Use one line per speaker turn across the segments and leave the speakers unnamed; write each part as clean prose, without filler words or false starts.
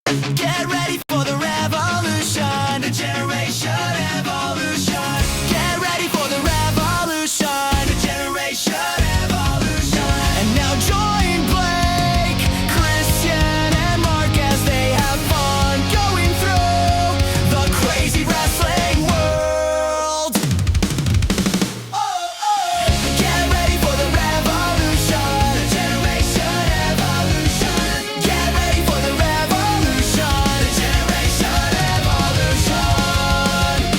Get ready for the revolution, the generation evolution. Get ready for the revolution, the generation evolution. And now join Blake, Cristian, and Mark as they have fun going through the crazy wrestling world. Get ready for the revolution, the generation evolution. Get ready for the revolution, the generation evolution.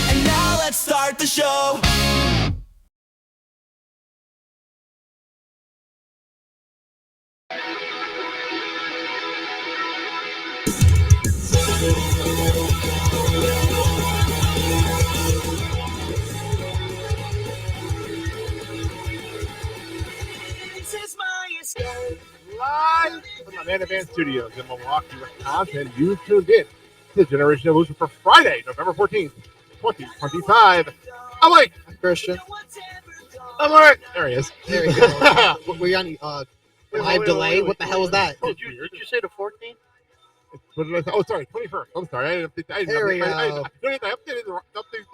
And now let's start the show. This is my escape.
Live from the Man Van Studios in Milwaukee, Wisconsin. You tuned in to the Generation Evolution for Friday, November 14th, 2025. I'm Mike.
Christian.
I'm Mark. There he is.
There you go. We're on live delay. What the hell is that?
Did you say the 14th?
What did I say? Oh, sorry, 21st. I'm sorry. I updated the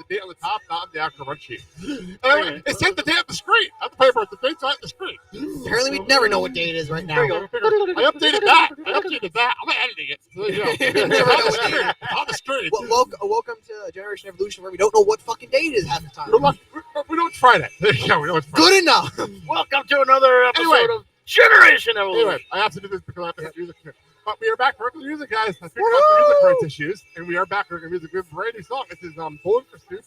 date on the top, not on the actual run sheet. It said the date on the screen. Not the paper, the date's on the screen.
Apparently, we never know what day it is right now.
I updated that. I'm editing it. So, you know, it's on the screen.
Well, welcome to Generation Evolution, where we don't know what fucking day it is half the time.
We know it's Friday. Yeah, we know it's Friday.
Good enough.
Welcome to another episode of Generation Evolution.
Anyway, I have to do this because I have to have music here. But we are back for regular music, guys. I figured out the music rights issues, and we are back for regular music. We have a brand new song. This is Bowling for Soup,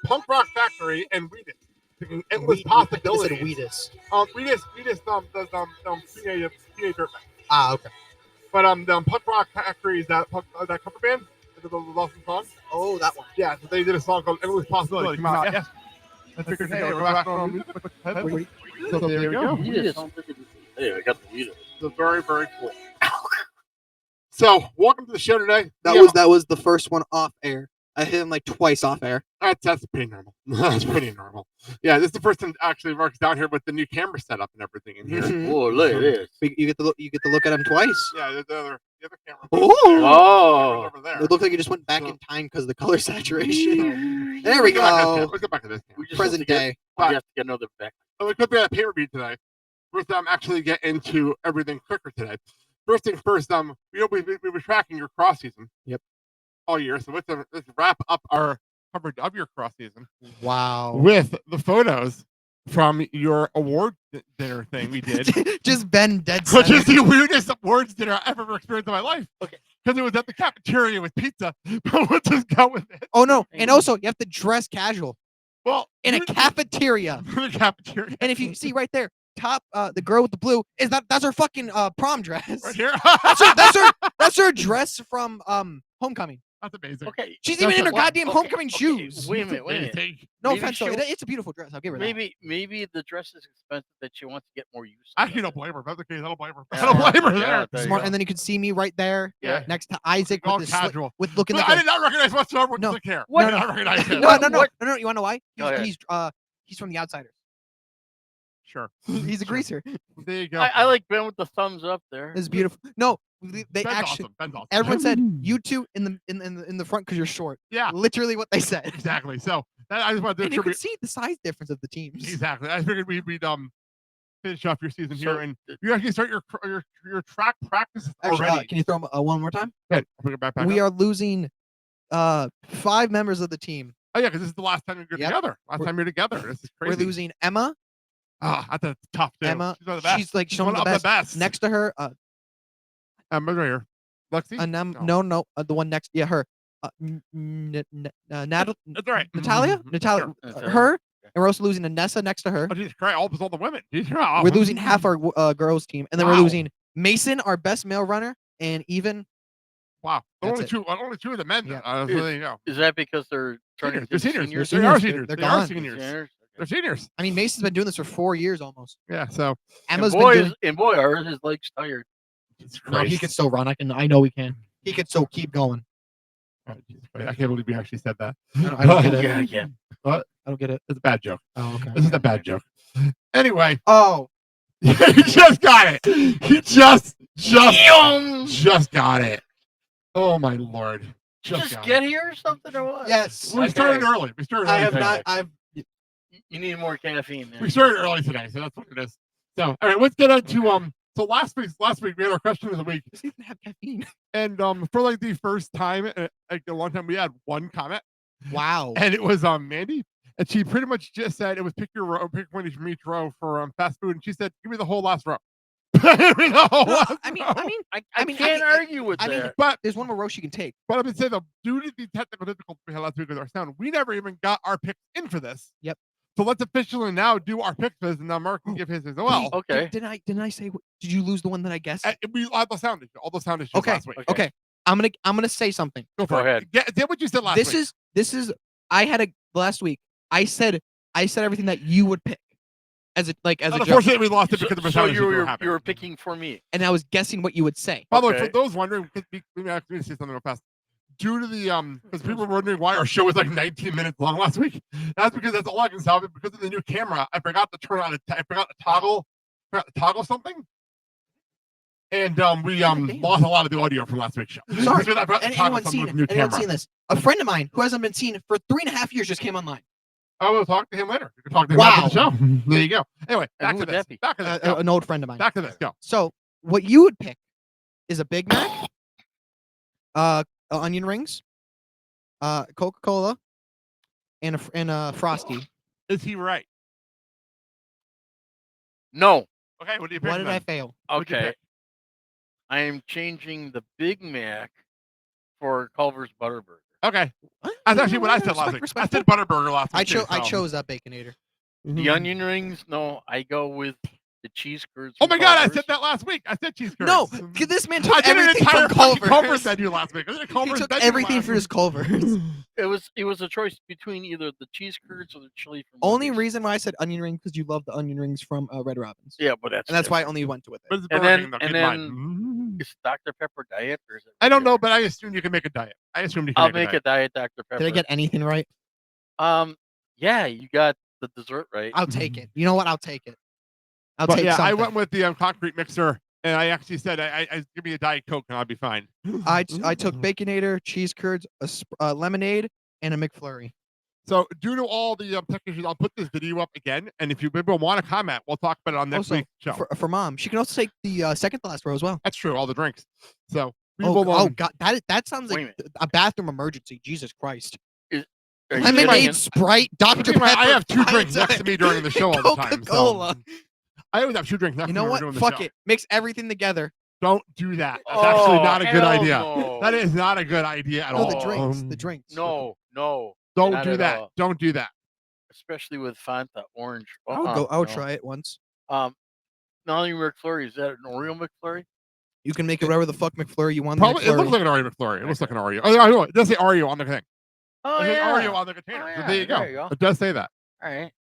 Punk Rock Factory, and Weedus. Picking endless possibilities.
Weedus.
Weedus does PA Dirtbag.
Ah, okay.
But the Punk Rock Factory is that cover band. The awesome song.
Oh, that one.
Yeah, so they did a song called Endless Possibilities. Come out, yes. I figured, hey, we're back on music. So there we go.
Hey, I got the Weedus.
So very, very cool. So, welcome to the show today.
That was the first one off air. I hit him like twice off air.
That's pretty normal. That's pretty normal. Yeah, this is the first time actually Mark's down here with the new camera setup and everything in here.
Oh, look at this.
You get to look at him twice.
Yeah, the other camera.
Oh,
Over there.
it looked like you just went back in time because of the color saturation. There we go.
Let's go back to this.
Present day.
We have to get another back.
We could be at a pay review today. First, actually get into everything quicker today. First thing first, we were tracking your cross season.
Yep.
All year. So let's wrap up our coverage of your cross season.
Wow.
With the photos from your award dinner thing we did.
Just Ben dead
Which is the weirdest awards dinner I've ever experienced in my life.
Okay.
Because it was at the cafeteria with pizza. But we'll just go with it.
Oh no. And also you have to dress casual.
Well,
in a cafeteria.
In a cafeteria.
And if you see right there, top the girl with the blue that's her fucking prom dress.
Right here.
that's her dress from Homecoming.
That's amazing.
Okay.
She's even in her goddamn homecoming shoes.
Wait a minute.
No
Maybe
offense, though. It's a beautiful dress. I'll give her that.
Maybe the dress is expensive that she wants to get more use.
I actually don't blame her. If that's the case, I don't blame her. I don't blame her there.
Smart. And then you can see me right there.
Yeah.
Next to Isaac
all
with
casual.
With looking
like
I
did not recognize whatsoever with the hair.
What?
I did not recognize him.
No. You want to know why? He's from The Outsiders.
Sure.
He's a greaser.
There you go.
I like Ben with the thumbs up there.
It's beautiful. No, they
Ben's
actually.
awesome. Ben's awesome.
Everyone said you two in the front because you're short.
Yeah.
Literally what they said.
Exactly. So I just wanted to.
And you can see the size difference of the teams.
Exactly. I figured we'd finish off your season here, and you actually start your track practice already.
Can you throw them one more time?
Good. Bring it back
we
up.
are losing 5 members of the team.
Oh yeah, because this is the last time you're together. Time you're together. This is crazy.
We're losing Emma.
That's tough too.
Emma,
she's one of the best.
She's one of the best. Next to her,
Emma's right here. Lexi?
No, the one next. Yeah, her. Natalia.
That's right.
Natalia. Her. And we're also losing Anessa next to her.
Oh, Jesus Christ! All the women.
We're losing half our girls team, and then we're losing Mason, our best male runner, and even.
Wow. Only two of the men.
Yeah.
There you go.
Is that because they're turning
They're seniors?
They are seniors.
They're seniors. They're seniors.
I mean, Mason's been doing this for 4 years almost.
Yeah. So
Emma's been doing.
Boy, are his legs tired.
No, he could still run. I know he can. He could still keep going.
Oh, I can't believe you actually said that.
I don't get it.
Yeah, I can.
What?
I don't get it.
It's a bad joke.
Oh, okay.
This is a bad joke. Anyway.
Oh.
He just got it. He just got it. Oh my lord!
Just
got
get
it.
here or something or what?
Yes.
We started
Okay.
early. We started.
I
Early
have
today.
not. I've.
You need more caffeine. There.
We started early today, so that's what it is. So, all right, let's get into So last week we had our question of the week,
Does it even have caffeine?
and for like the first time, like a long time, we had one comment,
Wow.
and it was Mandy, and she pretty much just said it was pick your row, pick one from each row for fast food, and she said give me the whole last row. Give me the whole
No,
last
I mean,
row.
I can't argue with
I mean,
that.
But
there's one more row she can take.
I would say due to the technical difficulties we had last week with our sound, we never even got our picks in for this.
Yep.
So let's officially now do our picks, and now Mark can give his as well.
Okay.
Didn't I say? Did you lose the one that I guessed?
We had the sound issue, all the sound issues
Okay.
last week.
Okay. I'm gonna say something.
Go for
Go
it.
ahead.
Get what you said last
This
week.
is. I had a last week. I said everything that you would pick as a joke,
Unfortunately, we lost it because of the
So
sound issues.
you were picking for me.
and I was guessing what you would say.
By the way, for
Okay.
those wondering, let me actually say something real fast. Due to the because people were wondering why our show was like 19 minutes long last week. That's because that's all I can solve it because of the new camera. I forgot to turn on I forgot to toggle something. And we lost a lot of the audio from last week's show.
Sorry.
Because I forgot to toggle
Anyone
something
seen
with
it?
the new
Anyone
camera.
seen this? A friend of mine who hasn't been seen for 3.5 years just came online.
I will talk to him later. You can talk to him
Wow.
after the show. There you go. Anyway,
And
back
who
to
would
this.
that be?
Back to this. Go.
An old friend of mine.
Back to this. Go.
So what you would pick is a Big Mac, onion rings, Coca-Cola, and a Frosty.
Is he right?
No.
Okay, what do you pick?
What did
then?
I fail?
What'd you
Okay.
pick?
I am changing the Big Mac for Culver's Butterburger.
Okay.
What?
That's actually what I said last week. I said Butterburger last week.
I chose that Baconator.
The onion rings, no, I go with the cheese curds.
Oh
from
my god, I
Culver's.
said that last week. I said cheese curds.
No, this man
I
took
did an
everything
entire
from
fucking
Culver's.
Culver's menu last week. I did a
He
Culver's
took
menu
everything
last
for his
week.
Culver's.
It was a choice between either the cheese curds or the chili from
Only
Wendy's.
reason why I said onion ring because you love the onion rings from Red Robin's.
Yeah, but that's
And that's why I only went to it.
But it's
And
Burger
then-
King, though,
and
keep in mind.
is Dr. Pepper diet or is it?
I don't know,
regular?
but I assume you can make a diet. I assume you can
I'll
make
make a diet Dr. Pepper.
Did I get anything right?
Yeah, you got the dessert right.
I'll take it. You know what? I'll take it. I'll
But
take
yeah,
something.
I went with the concrete mixer, and I actually said, I give me a Diet Coke and I'll be fine.
I took Baconator, cheese curds, a lemonade, and a McFlurry.
So due to all the tech issues, I'll put this video up again, and if you people want to comment, we'll talk about it on next
Also,
week's show.
For mom, she can also take the second to last row as well.
That's true, all the drinks. So we
Oh,
will,
God, that sounds
Wait a
like a bathroom emergency. Jesus Christ!
Are you
Lemonade,
saying-
Sprite, Dr.
keep in mind,
Pepper.
I have two
Fanta,
drinks next to me during the show all the time.
Coca-Cola.
So I always have two drinks next
You
to
know
me when
what?
we're doing the
Fuck
show.
it. Mix everything together.
Don't do that. That's
Oh,
actually not a good
hell
idea.
no.
That is not a good idea at
No,
all.
the drinks. The drinks.
No.
Don't
not
do
at
that.
all.
Don't do that.
Especially with Fanta orange.
I would go. I would
no.
try it once.
Not only McFlurry, is that an Oreo McFlurry?
You can make it whatever the fuck McFlurry you want.
Probably, it looks
McFlurry.
like an Oreo McFlurry. It looks like an Oreo. Oh, I know. It does say Oreo on the thing.
Oh
It says
yeah.
Oreo on the container.
Oh,
So
yeah,
there you go.
there you go.
It does say that.
All right.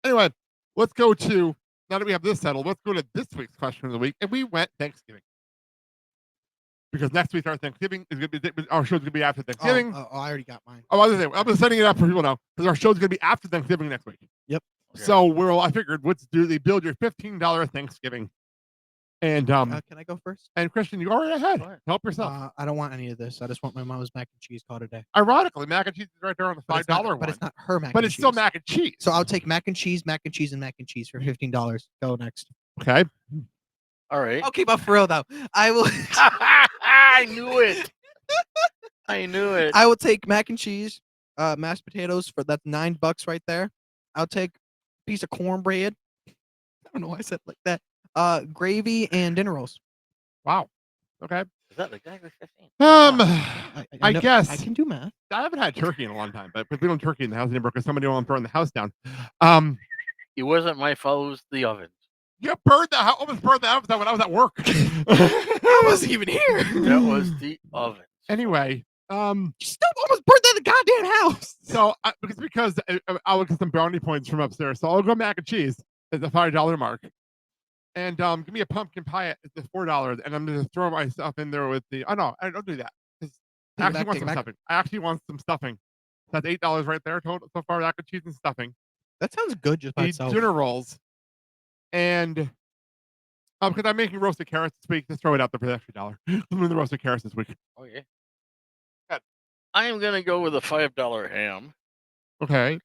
Anyway, let's go to, now that we have this settled, let's go to this week's question of the week. And we went Thanksgiving. Because next week our Thanksgiving is going to be, our show's going to be after Thanksgiving.
Oh, I already got mine.
I was going to say, I'm setting it up for people now because our show's going to be after Thanksgiving next week.
Yep.
Okay.
So I figured, let's do the build your $15 Thanksgiving. And
Can I go first?
and Christian, you already ahead.
Go ahead.
Help yourself.
I don't want any of this. I just want my mom's mac and cheese call today.
Ironically, mac and cheese is right there on the
But
$5
it's not,
one.
but it's not her mac.
But
and
it's still
cheese.
mac and cheese.
So I'll take mac and cheese, and mac and cheese for $15. Go next.
Okay.
All right.
Okay, but for real though, I will.
I knew it. I knew it.
I will take mac and cheese, mashed potatoes for that's $9 right there. I'll take a piece of cornbread. I don't know why I said it like that. Gravy and dinner rolls.
Wow. Okay.
Is that exactly 15?
I
know-
guess
I can do math.
I haven't had turkey in a long time, but we don't turkey in the house anymore because somebody will burn the house down.
It wasn't my fault. It was the oven.
You burned the house, almost burned the house down when I was at work.
I wasn't even here.
That was the oven.
Anyway,
You still almost burned down the goddamn house.
so because I will get some brownie points from upstairs, so I'll go mac and cheese at the $5 mark, and give me a pumpkin pie at the $4, and I'm gonna throw my stuff in there with the. Oh no, I don't do that. I actually want some stuffing. I actually want some stuffing. That's $8 right there total so far. Mac and cheese and stuffing.
That sounds good just by
The
itself.
dinner rolls, and Because I'm making roasted carrots this week. Let's throw it out there for the extra $1. I'm doing the roasted carrots this week.
Oh yeah.
Good.
I am gonna go with a $5 ham.
Okay.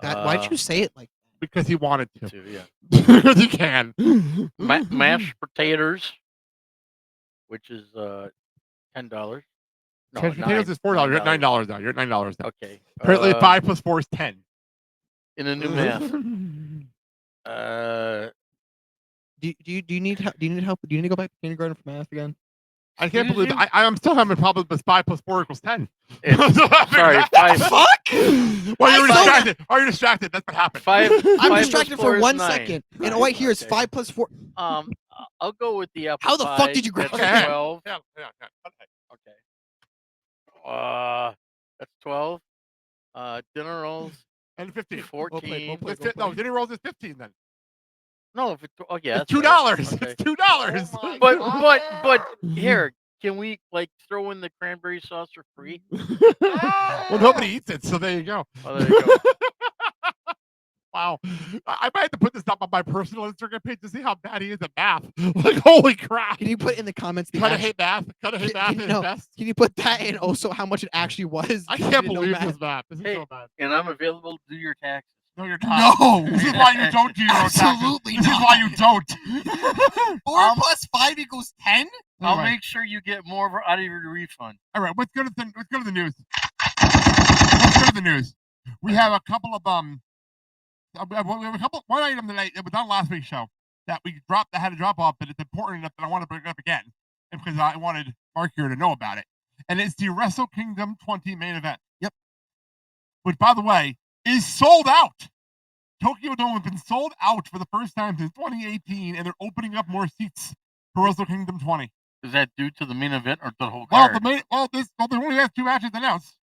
Why'd you say it like
Because he wanted to.
Yeah.
Because he can.
Mashed potatoes, which is $10. No,
Mashed potatoes is $4. You're at $9 now. You're at $9 now.
Okay.
Apparently, 5 plus 4 is 10.
In a new math.
Do you need help? Do you need help? Do you need to go back to kindergarten for math again?
I can't
Excuse
believe
you?
I'm still having problems with 5 plus 4 equals 10.
Sorry,
What the fuck?
Well, you were
I saw
distracted. Are you distracted? That's what happened.
I'm
I'm distracted for 1 second, and all I hear is
Okay.
5 plus 4.
I'll go with the apple
How the fuck
pie.
did you grab
That's
that?
12.
Yeah. Okay.
Okay. That's 12. Dinner rolls
And 15.
14.
No, dinner rolls is 15 then.
No, if it, oh yeah,
It's
that's
$2.
right.
It's
Okay.
$2.
Oh my
But
God.
here, can we like throw in the cranberry sauce for free?
Well, nobody eats it, so there you go.
Oh, there you go.
Wow. I might have to put this up on my personal Instagram page to see how bad he is at math. Like, holy crap.
Can you put in the comments the
Cut
act-
hate math. Cut hate math is
no,
best.
Can you put that in also how much it actually was?
I
'Cause you
can't
didn't know
believe
math.
this math. This is
Hey.
so bad.
And I'm available to do your taxes.
No, you're not.
No.
This is why you don't do your own taxes.
Absolutely
This is
not.
why you don't.
4 plus 5 equals 10?
I'll
Anyway.
make sure you get more out of your refund.
All right, let's go to the news. Let's go to the news. We have a couple of we have one item that was on last week's show that I had to drop off, but it's important enough that I want to bring it up again because I wanted Mark here to know about it. And it's the Wrestle Kingdom 20 main event. Yep. Which, by the way, is sold out. Tokyo Dome has been sold out for the first time since 2018, and they're opening up more seats for Wrestle Kingdom 20.
Is that due to the main event or the whole
Well,
card?
they only have 2 matches announced,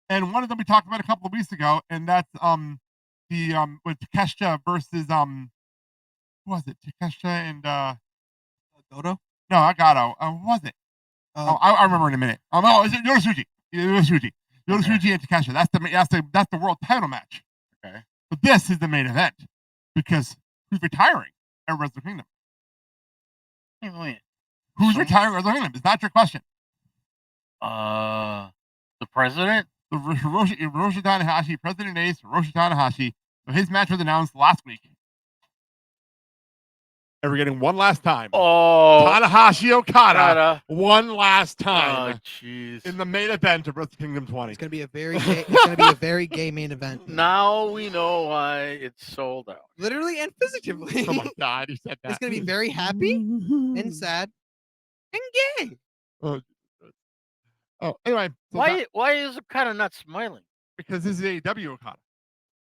and one of them we talked about a couple of weeks ago, and that's with Takeshita versus who was it? Takeshita and
Goto?
No, Agato. Who was it? I remember in a minute. Oh, is it Yoshisuji? Yoshisuji and Takeshita. That's the world title match.
Okay.
But this is the main event because who's retiring at Wrestle Kingdom?
Wait.
Who's retiring at Wrestle Kingdom? Is that your question?
The president?
The Hiroshi Tanahashi, President Ace, Hiroshi Tanahashi. So his match was announced last week. And we're getting one last time.
Oh,
Tanahashi Okada,
Okada.
one last
Oh,
time
jeez.
in the main event of Wrestle Kingdom 20.
It's gonna be a very gay. It's gonna be a very gay main event.
Now we know why it's sold out.
Literally and figuratively.
Oh my God, you said that.
It's gonna be very happy and sad and gay.
Anyway. So
Why is Okada not smiling?
because this is AEW Okada.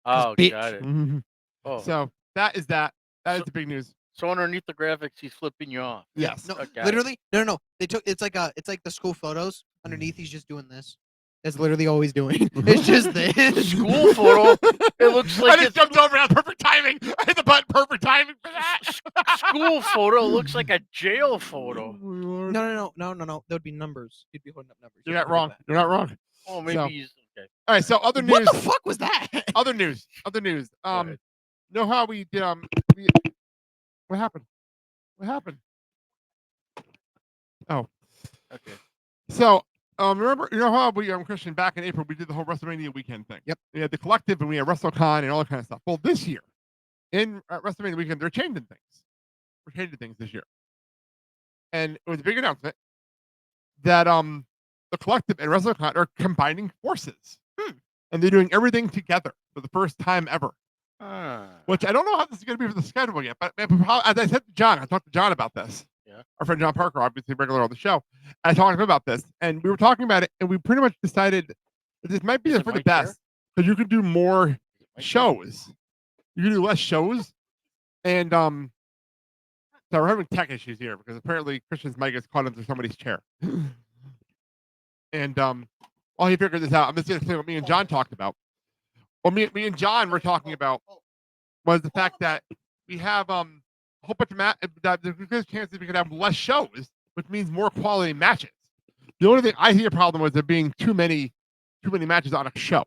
Oh,
bitch.
got it. Oh,
So that is that. That is
So-
the big news.
so underneath the graphics, he's flipping you off.
Yes.
No,
Okay.
literally, no. They took it's like the school photos. Underneath, he's just doing this. That's literally all he's doing. It's just this.
School photo. It looks
I
like
just
it's
jumped over at perfect timing. I hit the button, perfect timing for that.
school photo. Looks like a jail photo.
No. There would be numbers. He'd be holding up numbers.
You're not wrong. You're not wrong.
Oh, maybe
So-
he's okay.
All right. So other news.
What the fuck was that?
Other news.
Go ahead.
Know how we did what happened? What happened? Oh.
Okay.
So remember, you know how we Christian back in April we did the whole WrestleMania weekend thing.
Yep.
We had the collective and we had WrestleCon and all that kind of stuff. Well, this year in WrestleMania weekend they're changing things. We're changing things this year, and it was a big announcement that the collective and WrestleCon are combining forces, and they're doing everything together for the first time ever. Which I don't know how this is going to be for the schedule yet, but as I said to John, I talked to John about this.
Yeah.
Our friend John Parker, obviously regular on the show. I talked to him about this, and we were talking about it, and we pretty much decided that this might be
Is it
for the
my chair?
best because you can do more
My chair?
shows. You can do less shows, and so we're having tech issues here because apparently Christian's mic is caught into somebody's chair, and while he figured this out, I'm just going to say what me and John talked about. Well, me and John were talking about was the fact that we have a whole bunch of there's a good chance that we could have less shows, which means more quality matches. The only thing I see a problem with there being too many matches on a show.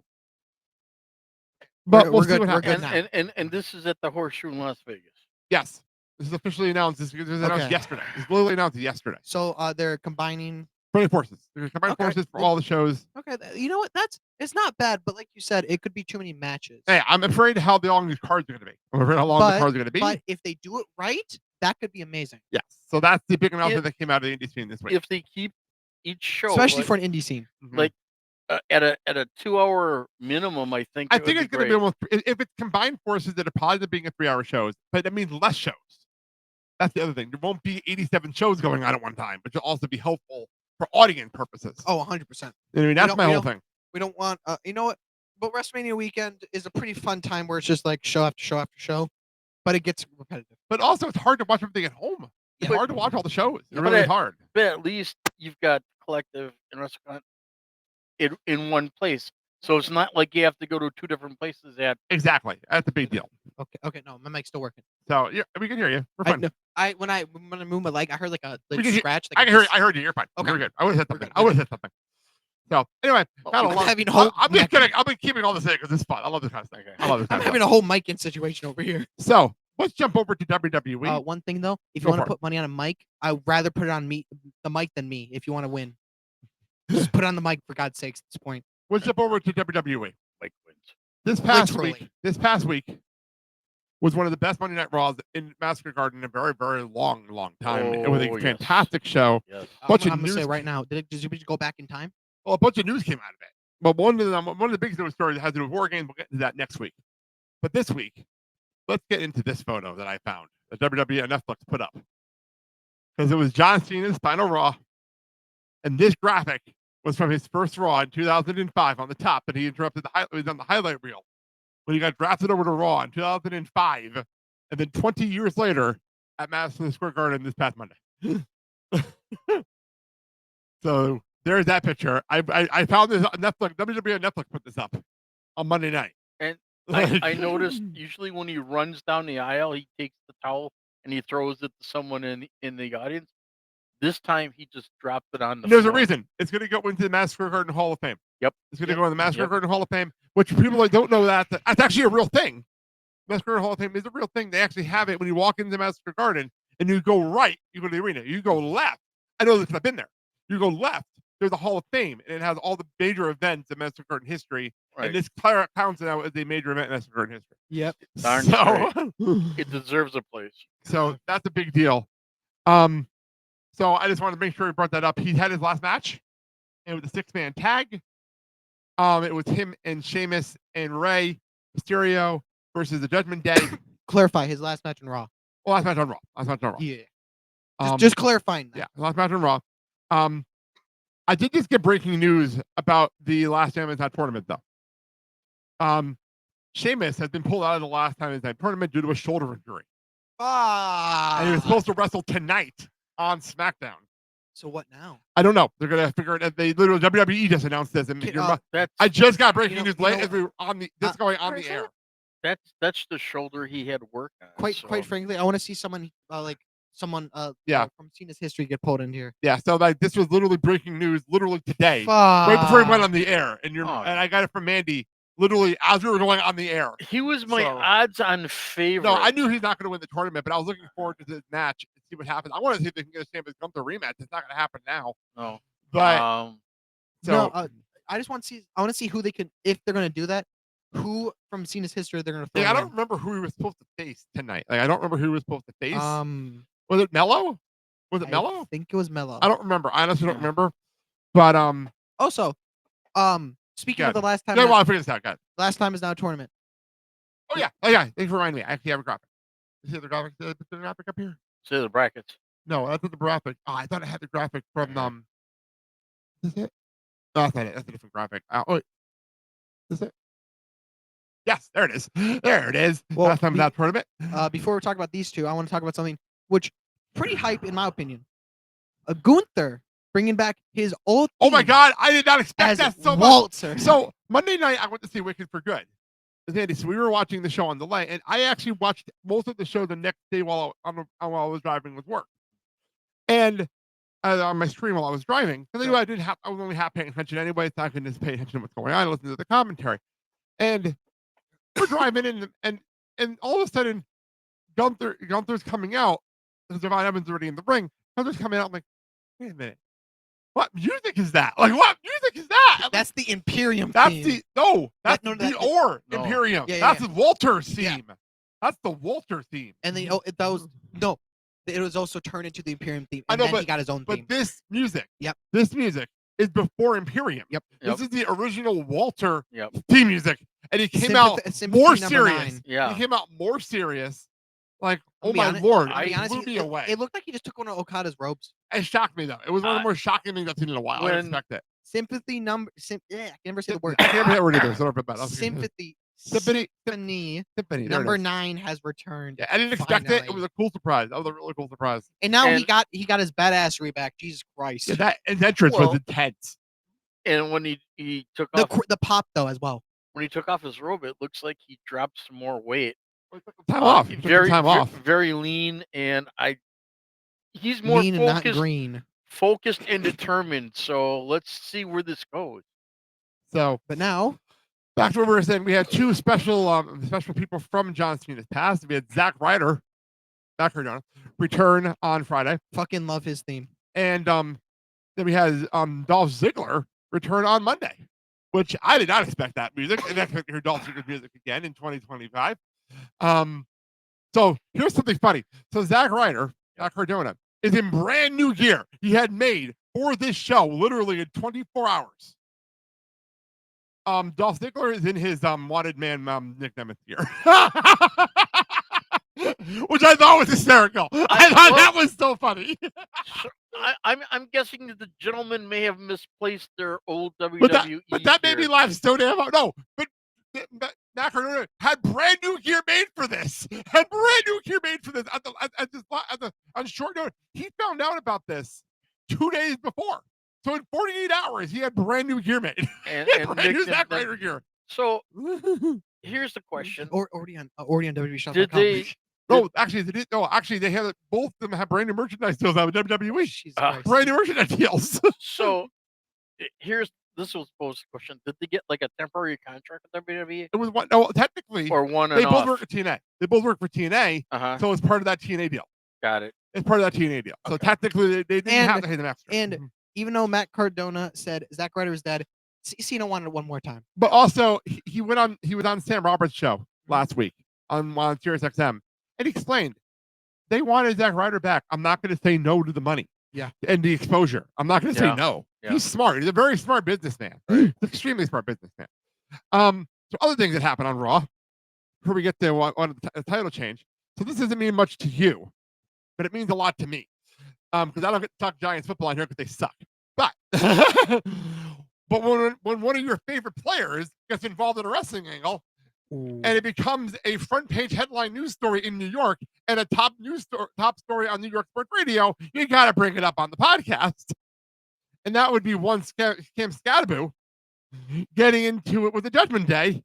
But
We're
we'll see
good-
what
we're
happens.
good now.
And this is at the Horseshoe in Las Vegas.
Yes, This is officially announced. This was announced
Okay.
yesterday. This was literally announced yesterday.
So they're combining.
Joining forces. They're combining
Okay.
forces for
Well-
all the shows.
Okay, you know what? It's not bad, but like you said, it could be too many matches.
Hey, I'm afraid how long these cards are going to be. I'm afraid how long the cards are going to be.
But if they do it right, that could be amazing.
Yes. So that's the big announcement that came out of the indie scene this week.
If they keep each show,
Especially for an indie scene.
Mhm.
like at a 2-hour minimum, I think.
I
it
think
would
it's going to be almost, if it's combined forces, that are probably being a 3-hour shows, but that means less shows. That's the other thing. There won't be 87 shows going on at one time, which will also be helpful for audience purposes.
Oh, 100%.
I mean, that's my
we
whole
don't-
thing.
We don't want, you know what? But WrestleMania weekend is a pretty fun time where it's just like show after show after show, but it gets repetitive.
But also, it's hard to watch everything at home. It's
Yeah.
hard to watch all the shows. It's
But
really
it-
hard.
But at least you've got Collective and WrestleCon in one place, so it's not like you have to go to 2 different places at.
Exactly. That's a big deal.
Okay, no, my mic's still working.
So yeah, we can hear you. We're
I,
fine.
no, when I moved my leg, I heard like a
We can hear-
scratch.
I
Like
can hear. I heard you. You're fine.
Okay.
We're good. I would have said
We're
something.
good,
I
we're
would have said something. So anyway,
Well,
not a
I'm
long.
having a whole
I'm just
mic-
kidding. I've been keeping all this in because it's fun. I love this kind of thing. I love this
I'm
kind of
having
stuff.
a whole mic in situation over here.
So let's jump over to WWE.
One thing though, if you
Go
want to
for it.
put money on a mic, I'd rather put it on the mic than me. If you want to win, just put it on the mic for God's sakes. At this point,
Let's jump over to WWE.
Like wins.
This past
Literally.
week was one of the best Monday Night Raws in Massacre Garden in a very, very long time. It was a
Oh, yes.
fantastic show.
Yes.
Bunch
I'm
of
gonna say
news-
right now, did you go back in time?
Well, a bunch of news came out of it. But one of the biggest news stories that has to do with War Games. We'll get into that next week. But this week, let's get into this photo that I found that WWE and Netflix put up. Because it was John Cena's final Raw. And this graphic was from his first Raw in 2005 on the top, and he interrupted it was on the highlight reel when he got drafted over to Raw in 2005, and then 20 years later at Madison Square Garden this past Monday. So there's that picture. I found this on Netflix. WWE and Netflix put this up on Monday night.
And
Like-
I noticed usually when he runs down the aisle, he takes the towel and he throws it to someone in the audience. This time he just dropped it on the
There's a
floor.
reason. It's going to go into the Madison Square Garden Hall of Fame.
Yep.
It's going to
Yep.
go in the Madison Square
Yep.
Garden Hall of Fame, which people like don't know that's actually a real thing. Madison Square Garden Hall of Fame is a real thing. They actually have it when you walk into Madison Square Garden and you go right, you go to the arena. You go left. I know this because I've been there. You go left. There's a Hall of Fame, and it has all the major events in Madison Square Garden history.
Right.
And this counts now as a major event in Madison Square Garden history.
Yep.
Darn
So,
It deserves a place.
so that's a big deal. So I just wanted to make sure he brought that up. He had his last match. It was a 6-man tag. It was him and Sheamus and Rey Mysterio versus the Judgment Day.
Clarify his last match in Raw.
Well, last match on Raw. Last match on Raw.
Yeah.
Um,
Just clarifying that.
yeah, last match on Raw. I did just get breaking news about the last Time Inside tournament, though. Sheamus has been pulled out of the last Time Inside tournament due to a shoulder injury, and he was supposed to wrestle tonight on SmackDown.
So what now?
I don't know. They're gonna figure it out. They literally WWE just announced this, and
Can-
your
That's
I just got breaking
you know-
news
you
late
know
as we were on the this going on the
Cristian?
air.
that's the shoulder he had work on.
Quite
so-
frankly, I want to see someone
Yeah.
from Cena's history get pulled in here.
Yeah, so like this was literally breaking news, literally today,
Fuck.
right before we went on the air, and
Oh.
and I got it from Mandy, literally as we were going on the air.
He was my
So-
odds-on favorite.
No, I knew he's not going to win the tournament, but I was looking forward to this match and see what happens. I want to see if they can get a Champions Gunther rematch. It's not going to happen now,
No.
but
No,
so
I just want to see. I want to see who they can, if they're gonna do that. Who from Cena's history they're gonna throw
yeah, I don't
in.
remember who he was supposed to face tonight. Like I don't remember who he was supposed to face.
Was
Was it Mello? Was it
I
Mello?
think it was Mello.
I don't remember. I honestly don't remember. But
Also, speaking of
Good.
the last time,
yeah, well, I figured this out, guys.
last time is now a tournament.
Oh yeah. Thanks for reminding me. I actually have a graphic. You see the graphic? The graphic up here?
Say the brackets.
No, that's not the graphic. Oh, I thought I had the graphic from Is it? No, that's not it. That's a different graphic. Wait. Is it? Yes, there it is. There it is.
Well,
Last time in that tournament.
Before we talk about these two, I want to talk about something which pretty hype in my opinion. Gunther bringing back his old.
Oh my
theme
God, I did not expect
as
that so much.
Walter.
So Monday night, I went to see Wicked for Good. With Andy, so we were watching the show on delay, and I actually watched most of the show the next day while I was driving with work, and on my stream while I was driving. Because anyway, I was only half paying attention anyway, so I couldn't just pay attention to what's going on and listen to the commentary. And we're driving in, and all of a sudden, Gunther's coming out. Because Devon Evans already in the ring. Gunther's coming out. I'm like, wait a minute. What music is that? Like, what music is that? I'm like,
That's the Imperium
that's
theme.
that's
no,
the
that-
No.
Imperium.
Yeah,
That's
yeah.
Walter's
Yeah.
theme. That's the Walter theme.
And then that was no. It was also turned into the Imperium theme,
I
and
know,
then he got his own
But
theme.
this music,
Yep.
this music is before Imperium.
Yep.
This is the original Walter
Yep.
theme music, and he came out
Sympathy
more
number
serious.
9.
Yeah.
He came out more serious. Like,
I'll
oh
be
my
honest-
lord,
I'll be
it
honest,
blew me away.
It looked like he just took one of Okada's robes.
It shocked me though. It was one of the more shocking things I've seen in a while. I didn't
When-
expect it.
Sympathy number. I can never say the word.
I can't remember what it is. So don't feel bad.
Sympathy.
Symphony.
Symphony.
There
Number
it is.
9 has returned.
Yeah, I didn't expect it. It
finally.
was a cool surprise. That was a really cool surprise.
And now he
And-
got his badassery back. Jesus Christ.
Yeah, that his entrance
Well,
was intense.
And when he took
the
off
the pop though as well.
when he took off his robe, it looks like he dropped some more weight.
He took some time off. He took some
Very
time off.
very lean, and he's more
Mean and not
focused,
green.
focused and determined. So let's see where this goes.
So
But now
back to what we were saying, we had two special people from John Cena's past. We had Zack Ryder, return on Friday,
fucking love his theme.
and then we had Dolph Ziggler return on Monday, which I did not expect that music. And I expect to hear Dolph Ziggler's music again in 2025. So here's something funny. So Zack Cardona, is in brand new gear he had made for this show, literally in 24 hours. Dolph Ziggler is in his wanted man nickname gear. Which I thought was hysterical. I thought that was so funny.
So, I'm guessing that the gentlemen may have misplaced their old WWE.
But that made me
gear.
laugh so damn hard. No, but Zack Cardona had brand new gear made for this. On short notice. He found out about this 2 days before. So in 48 hours, he had brand new gear made.
And,
He had
and
brand new
nicknamed
Zack
them-
Ryder gear.
So here's the question:
Already on WWE Shop.
Did they?
No, actually, they did. No, actually, they have both of them have brand new merchandise deals out with WWE.
Jesus
Ah.
Christ.
Brand new merchandise deals.
So this was posed the question: did they get like a temporary contract with WWE
It was one. No, technically,
or one
they
and
both
off?
work at TNA. They both work for TNA,
Uh-huh.
so it's part of that TNA deal.
Got it.
It's part of that TNA deal. So
Okay.
technically, they didn't
And-
have to pay them extra.
and- Even though Matt Cardona said Zack Ryder is dead, Cena wanted it one more time.
But also, he was on Sam Roberts' show last week on Sirius XM, and he explained they wanted Zack Ryder back. I'm not going to say no to the money,
Yeah.
and the exposure. I'm not going to say
Yeah.
no.
Yeah.
He's smart. He's a very smart businessman. He's an extremely smart businessman. So other things that happened on Raw before we get to the title change. So this doesn't mean much to you, but it means a lot to me. Because I don't get to talk Giants football on here because they suck. But but when one of your favorite players gets involved in a wrestling angle and it becomes a front page headline news story in New York and a top story on New York Sports Radio, you got to bring it up on the podcast. And that would be one Cam Scadaboo getting into it with the Judgment Day,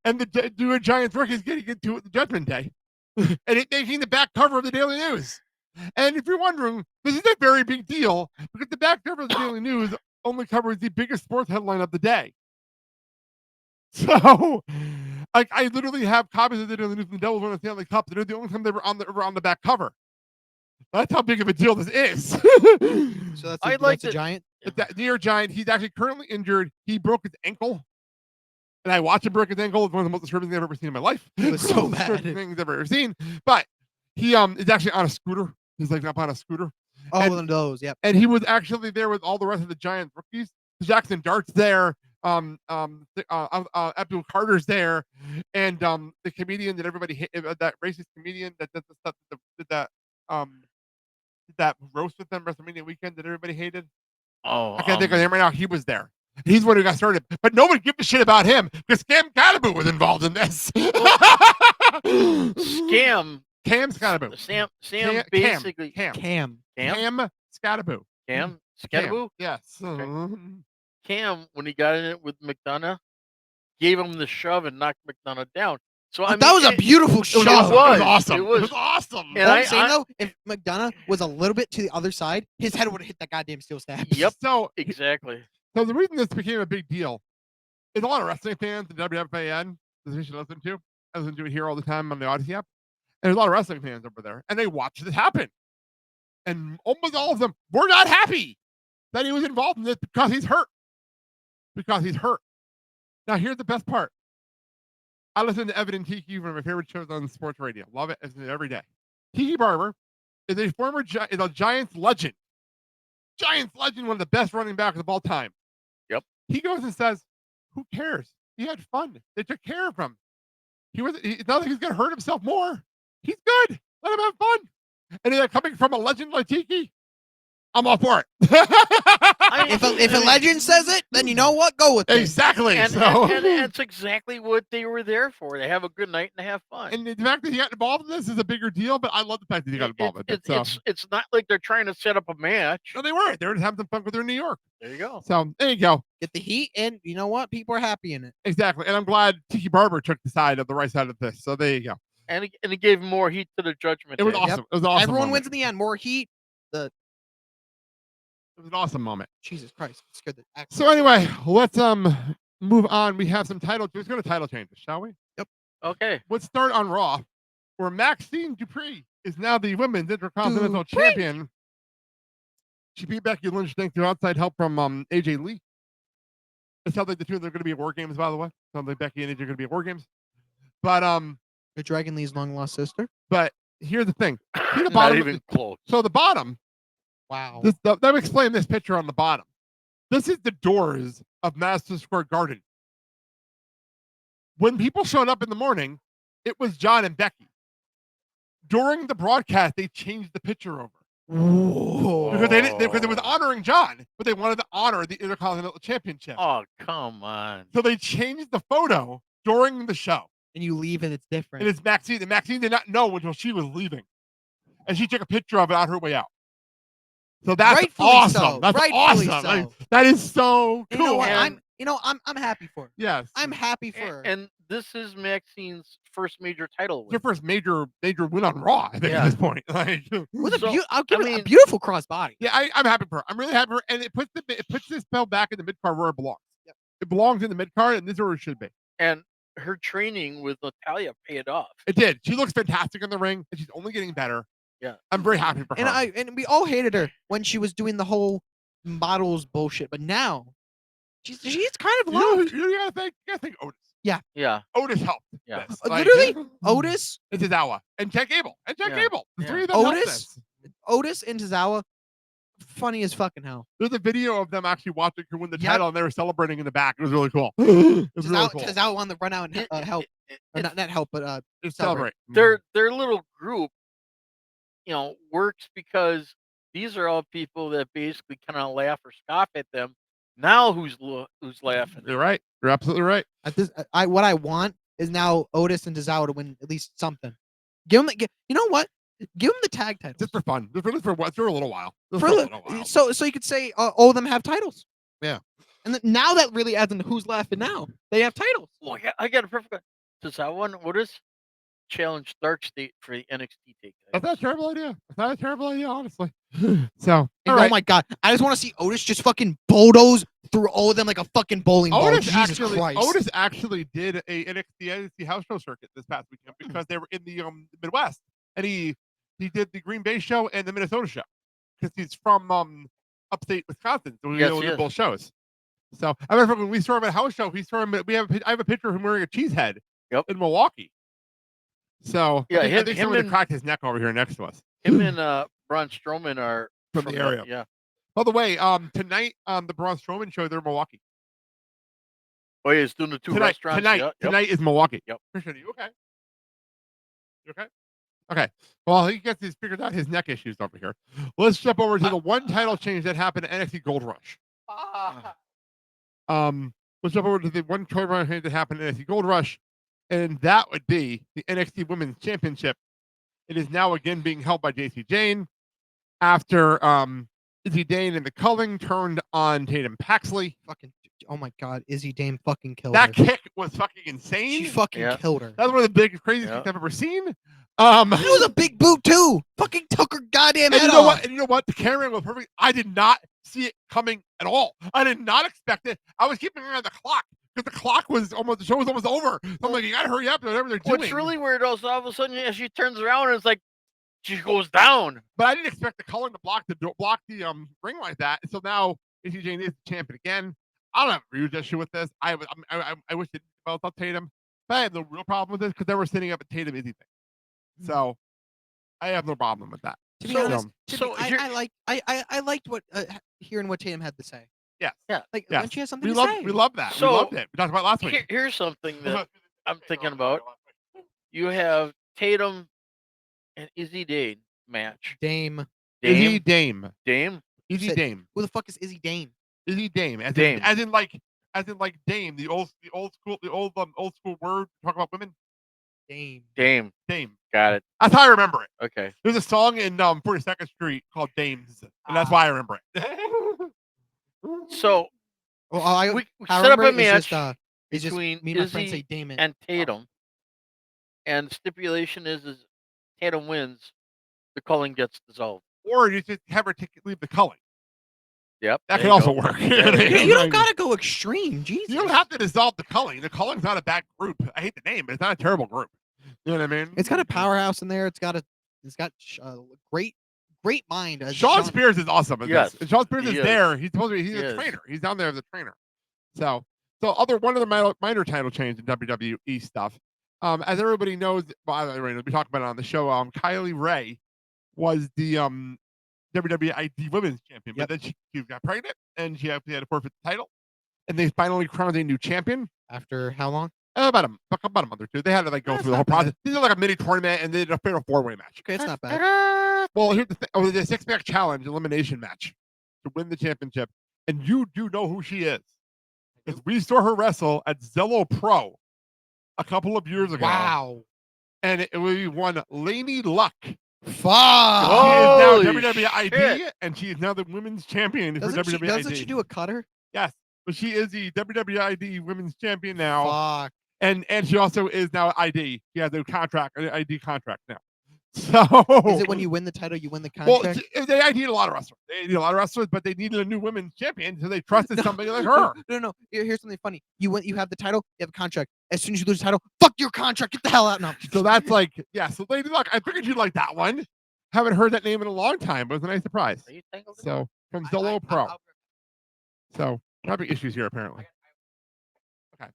and the New York Giants rookies getting into it with the Judgment Day, and it making the back cover of the Daily News. And if you're wondering, this is a very big deal because the back cover of the Daily News only covers the biggest sports headline of the day. So, like, I literally have copies of the Daily News and the Devils won the Stanley Cup. They're the only time they were on the back cover. That's how big of a deal this is.
So that's
I
a,
like
that's a
it.
giant.
But that New York Giant, he's actually currently injured. He broke his ankle. And I watched him break his ankle. It's one of the most disturbing things I've ever seen in my life.
It was so
One of the most disturbing
bad.
things I've ever seen. But he is actually on a scooter. He's like up on a scooter.
Oh,
And-
one of those. Yep.
And he was actually there with all the rest of the Giants rookies. Jackson Dart's there. Abdul Carter's there. And the comedian that everybody hit, that racist comedian that did the stuff that roast with them WrestleMania weekend that everybody hated.
Oh,
I can't think of his name right now. He was there. He's the one who got started. But nobody gives a shit about him because Cam Scadaboo was involved in this.
Scam.
Cam Scadaboo.
Sam
Cam-
basically
Cam.
Cam.
Cam
Scadaboo.
Cam
Cam.
Scadaboo.
Yes.
Cam, when he got in it with McDonough, gave him the shove and knocked McDonough down. So I mean,
That was a beautiful
It
shot.
was
was.
awesome.
It
It
was.
was awesome.
And
All I'm
I-
saying though, if McDonough was a little bit to the other side, his head would have hit that goddamn steel stab.
Yep.
So
Exactly.
the reason this became a big deal is a lot of wrestling fans, the WFAN, the station I listen to it here all the time on the Odyssey app. there's a lot of wrestling fans over there, and they watched this happen. And almost all of them were not happy that he was involved in this because he's hurt. Because he's hurt. Now, here's the best part. I listen to Evan and Tiki, one of my favorite shows on sports radio. Love it. Listen to it every day. Tiki Barber is a former is a Giants legend. Giants legend, one of the best running backs of all time.
Yep.
He goes and says, who cares? He had fun. They took care of him. It's not like he's going to hurt himself more. He's good. Let him have fun. And he's like, coming from a legend like Tiki, I'm all for it.
If a legend says it, then you know what? Go with it.
Exactly.
And
So,
that's exactly what they were there for. They have a good night and they have fun.
and the fact that he got involved in this is a bigger deal, but I love the fact that he got involved in it. So.
It's not like they're trying to set up a match.
No, they weren't. They were just having some fun because they're in New York.
There you go.
So there you go.
Get the heat, and you know what? People are happy in it.
Exactly. And I'm glad Tiki Barber took the side of the right side of this. So there you go.
And it gave more heat to the judgment.
It was
Day.
awesome. It was an awesome.
Everyone
moment.
wins in the end. More heat.
It was an awesome moment.
Jesus Christ. It scared the actual-
So anyway, let's move on. We have some title. Let's go to title changes, shall we?
Okay.
Let's start on Raw, where Maxine Dupree is now the women's Intercontinental Champion. She beat Becky Lynch thanks to outside help from AJ Lee. It sounds like the two of them are going to be at War Games, by the way. Sounds like Becky and AJ are going to be at War Games. But
the Dragon Lee's long lost sister.
But here's the thing. See the
Not
bottom.
even close.
So the bottom.
Wow.
Let me explain this picture on the bottom. This is the doors of Madison Square Garden. When people showed up in the morning, it was John and Becky. During the broadcast, they changed the picture over.
Whoa.
Because it was honoring John, but they wanted to honor the Intercontinental Championship.
Oh, come on.
So they changed the photo during the show.
And you leave and it's different.
And it's Maxine. And Maxine did not know until she was leaving. And she took a picture of it on her way out. So that's
Rightfully
awesome.
so.
That's
Rightfully
awesome.
so.
Like, that is so
You
cool.
know what?
And-
I'm happy for her.
Yes.
I'm happy for her.
And this is Maxine's first major title
It's your
win.
first major win on Raw, I think,
Yeah.
at this point. Like,
With a
So,
I'll give
I
it a
mean-
beautiful crossbody.
yeah, I'm happy for her. I'm really happy for her. And it puts this belt back in the mid card where it belongs. Yep. It belongs in the mid card, and this is where it should be.
And her training with Natalia paid off.
It did. She looks fantastic in the ring, and she's only getting better.
Yeah.
I'm very happy for her.
And we all hated her when she was doing the whole models bullshit, but now she's kind of
you know,
loved.
you gotta think Otis.
Yeah.
Otis helped.
Yeah.
this.
Literally, Otis,
It's Zawa and Jack Gable. The
Yeah.
three of them helped
Otis?
this.
Otis and Tozawa, funny as fucking hell.
There's a video of them actually watching her win the
Yep.
title, and they were celebrating in the back. It was really cool. It was really cool.
Tozawa wanted to run out and help, or not help, but
Just
celebrate.
celebrate.
Their little group, works because these are all people that basically kind of laugh or scoff at them. Now who's laughing?
You're right. You're absolutely right.
at this, what I want is now Otis and Tozawa to win at least something. Give them, you know what? Give them the tag titles.
Just for fun. Just for a little while. Just
For
for
a
a
li-
little while.
so you could say all of them have titles.
Yeah.
And then now that really adds into who's laughing now. They have titles.
Well, I got a perfect. Does that one? What is challenge Dark State for the NXT take?
That's not a terrible idea. That's not a terrible idea, honestly. So, all
And
right.
oh my god, I just want to see Otis just fucking bulldoze through all of them like a fucking bowling ball.
Otis
Jesus Christ.
actually did a NXT house show circuit this past weekend because they were in the Midwest, and he did the Green Bay show and the Minnesota show because he's from upstate Wisconsin, so we
Yes,
did
yes.
both shows. So I remember when we saw him at a house show, I have a picture of him wearing a cheese head
Yep.
in Milwaukee. So
Yeah,
I
him-
think
him
someone
and-
cracked his neck over here next to us.
Him and Braun Strowman are
From the area.
Yeah.
By the way, tonight the Braun Strowman show, they're in Milwaukee.
Oh yeah, he's doing the two restaurants. Yep.
Tonight is Milwaukee.
Yep.
Christian, are you okay? You okay? Okay. Well, he gets figured out his neck issues over here. Let's jump over to the one title change that happened at NXT Gold Rush. Let's jump over to the one title change that happened at NXT Gold Rush, and that would be the NXT Women's Championship. It is now again being held by JC Jane after Izzy Dane and the Culling turned on Tatum Paxley.
Fucking, oh my god, Izzy Dame fucking killed
That
her.
kick was fucking insane.
She fucking
Yeah.
killed her.
That's one of the biggest, craziest
Yeah.
things I've ever seen.
It was a big boot too. Fucking took her goddamn
and
head
you know
off.
what? And you know what? The camera was perfect. I did not see it coming at all. I did not expect it. I was keeping an eye on the clock because the show was almost over. So I'm like, you gotta hurry up, whatever they're doing.
What's really weird is all of a sudden as she turns around and it's like she goes down.
But I didn't expect the Cullen to block the ring like that. So now Izzy Jane is the champion again. I don't have a huge issue with this. I wish it felt up Tatum, but I have no real problem with this because they were sitting up a Tatum Izzy thing. So I have no problem with that.
To be
So-
honest,
so here-
I liked what hearing what Tatum had to say.
Yes.
Yeah.
Like
Yes.
when she has something
We
to say.
love that.
So-
we loved it. We talked about it last week.
Here's something that I'm thinking about. You have Tatum and Izzy Dane match.
Dame.
Izzy
Dame.
Dame.
Dame.
Izzy
Said-
Dame.
Who the fuck is Izzy Dame?
Izzy Dame. As
Dame.
in like Dame, the old school word to talk about women.
Dame.
Dame.
Dame.
Got it.
That's how I remember it.
Okay.
There's a song in 42nd Street called Dames, and that's why I remember it.
So
Well,
we
I
set up
remember
a
it's
match
just, it's just
between
me and my friends
Izzy
say Damon.
and Tatum, and the stipulation is Tatum wins, the culling gets dissolved.
Or you just have her leave the culling.
Yep.
That
there
could
you
also
go.
work.
There you
Hey,
go.
you don't gotta go extreme, Jesus.
You don't have to dissolve the culling. The culling's not a bad group. I hate the name, but it's not a terrible group. You know what I mean?
It's got a powerhouse in there. It's got great mind.
Sean Spears is awesome. At
Yes,
this. And Sean Spears
he
is
is.
there. He's supposed to be. He's
He
a
is.
trainer. He's down there as a trainer. So one of the minor title change in WWE stuff. As everybody knows, we talked about it on the show. Kylie Ray was the WWE ID Women's Champion,
Yep.
but then she got pregnant and she actually had to forfeit the title. And they finally crowned a new champion.
After how long?
About a month or two. They had to go
That's
through the whole
not bad.
process. These are like a mini tournament, and they did a fatal 4-way match.
Okay, it's not bad.
Well, here's the thing. It was a 6-match challenge elimination match to win the championship. And you do know who she is. Because we saw her wrestle at Zello Pro a couple of years ago.
Wow.
And it was one Lainey Luck.
Fuck.
Oh,
She
holy
is now WWE ID,
shit.
and she is now the women's champion for
Doesn't
WWE
doesn't she do a cutter?
Yes. But she is the WWE ID women's champion now.
Fuck.
And she also is now ID. She has a contract, an ID contract now. So
Is it when you win the title, you win the
well,
contract?
they ID'd a lot of wrestlers. They ID'd a lot of wrestlers, but they needed a new women's champion, so they trusted somebody like her.
No. Here's something funny. You have the title, you have a contract. As soon as you lose the title, fuck your contract. Get the hell out now.
So that's like, yeah. So Lady Luck, I figured you'd like that one. Haven't heard that name in a long time, but it was a nice surprise.
Are you tangled in?
So from Zillow Pro. So having issues here apparently. Okay.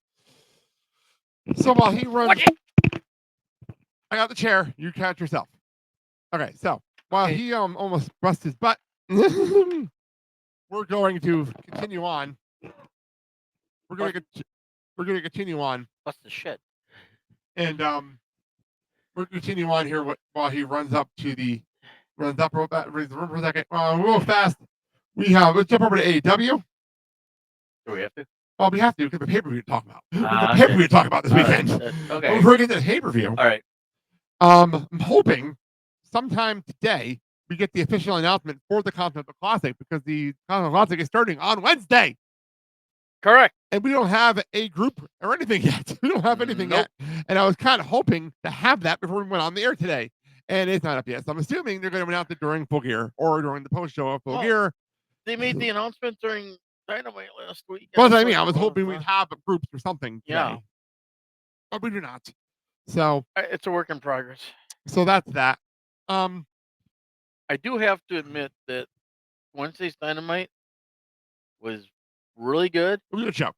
So while he runs,
Watch it.
I got the chair. You catch yourself. Okay. So while
Okay.
he almost bust his butt, we're going to continue on. We're going to continue on,
What's the shit?
and we're going to continue on here while he runs up real fast. Real fast. Let's jump over to AEW.
Do we have to?
Oh, we have to because the pay-per-view to talk about. There's a
okay.
pay-per-view to talk about this
All right,
weekend.
okay.
Before we get to the pay-per-view,
All right.
I'm hoping sometime today we get the official announcement for the Continental Classic because the Continental Classic is starting on Wednesday.
Correct.
And we don't have a group or anything yet. We don't have anything
Nope.
yet. And I was kind of hoping to have that before we went on the air today. And it's not up yet. So I'm assuming they're going to announce it during Full Gear or during the post-show of Full
Oh.
Gear.
They made the announcement during Dynamite last week.
Well, that's what I mean. I was hoping we'd have groups or something today.
Yeah.
But we do not. So
It's a work in progress.
that's that.
I do have to admit that Wednesday's Dynamite was really good,
It was a good show.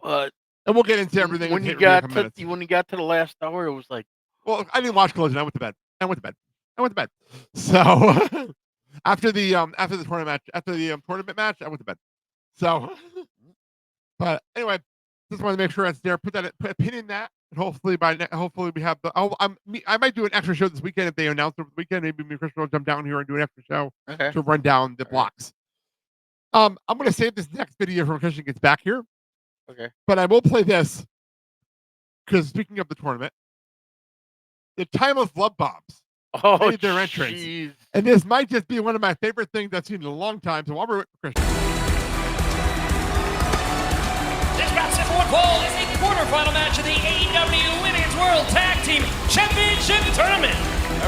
but
And we'll get into everything.
when
in
you
a
got
couple
to
minutes.
when you got to the last hour, it was like,
Well, I didn't watch Collision. I went to bed. So after the tournament match, I went to bed. So, but anyway, just wanted to make sure it's there. Put a pin in that. And hopefully hopefully we have the. I might do an extra show this weekend if they announce it over the weekend. Maybe me and Chris will jump down here and do an extra show
okay,
to run down the blocks. I'm going to save this next video for when Christian gets back here,
okay.
but I will play this because speaking of the tournament, the Timeless Love Bombs.
Oh,
Made their entrance.
jeez.
And this might just be one of my favorite things I've seen in a long time. So while we're with Christian.
This got set for one fall is the quarterfinal match of the AEW Women's World Tag Team Championship Tournament.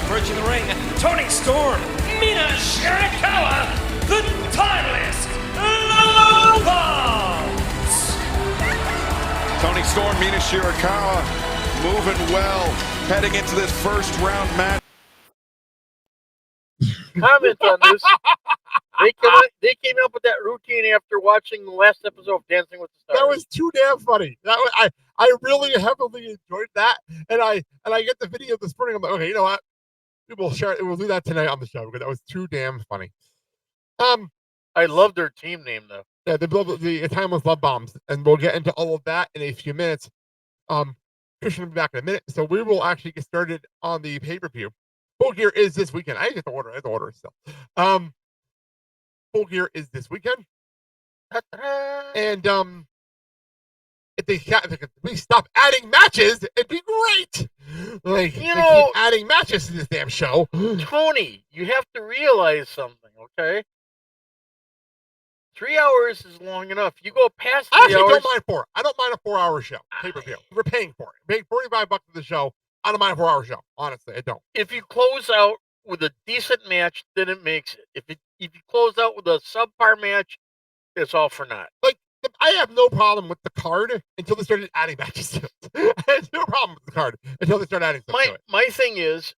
Approaching the ring, Toni Storm, Mina Shirakawa, the Timeless Love Bombs.
Mina Shirakawa moving well, heading into this first round match.
Comment on this. They came up with that routine after watching the last episode of Dancing with the Stars.
That was too damn funny. That was, I really heavily enjoyed that, and I get the video this morning. I'm like, okay, you know what? We'll share it. We'll do that tonight on the show because that was too damn funny.
I love their team name though.
Yeah, the timeless love bombs, and we'll get into all of that in a few minutes. Cristian will be back in a minute, so we will actually get started on the pay-per-view. Full Gear is this weekend. I get the order. I have the order still. Full Gear is this weekend, and if they please stop adding matches, it'd be great. Like,
you know,
keep adding matches to this damn show.
Tony, you have to realize something, okay? 3 hours is long enough. You go past 3
I actually
hours.
don't mind 4. I don't mind a 4-hour show pay-per-view. We're paying for it. Paying $45 for the show. I don't mind a 4-hour show. Honestly, I don't.
If you close out with a decent match, then it makes it. If you close out with a subpar match, it's all for naught.
Like, I have no problem with the card until they started adding matches to it. I have no problem with the card until they start adding stuff to it.
My thing is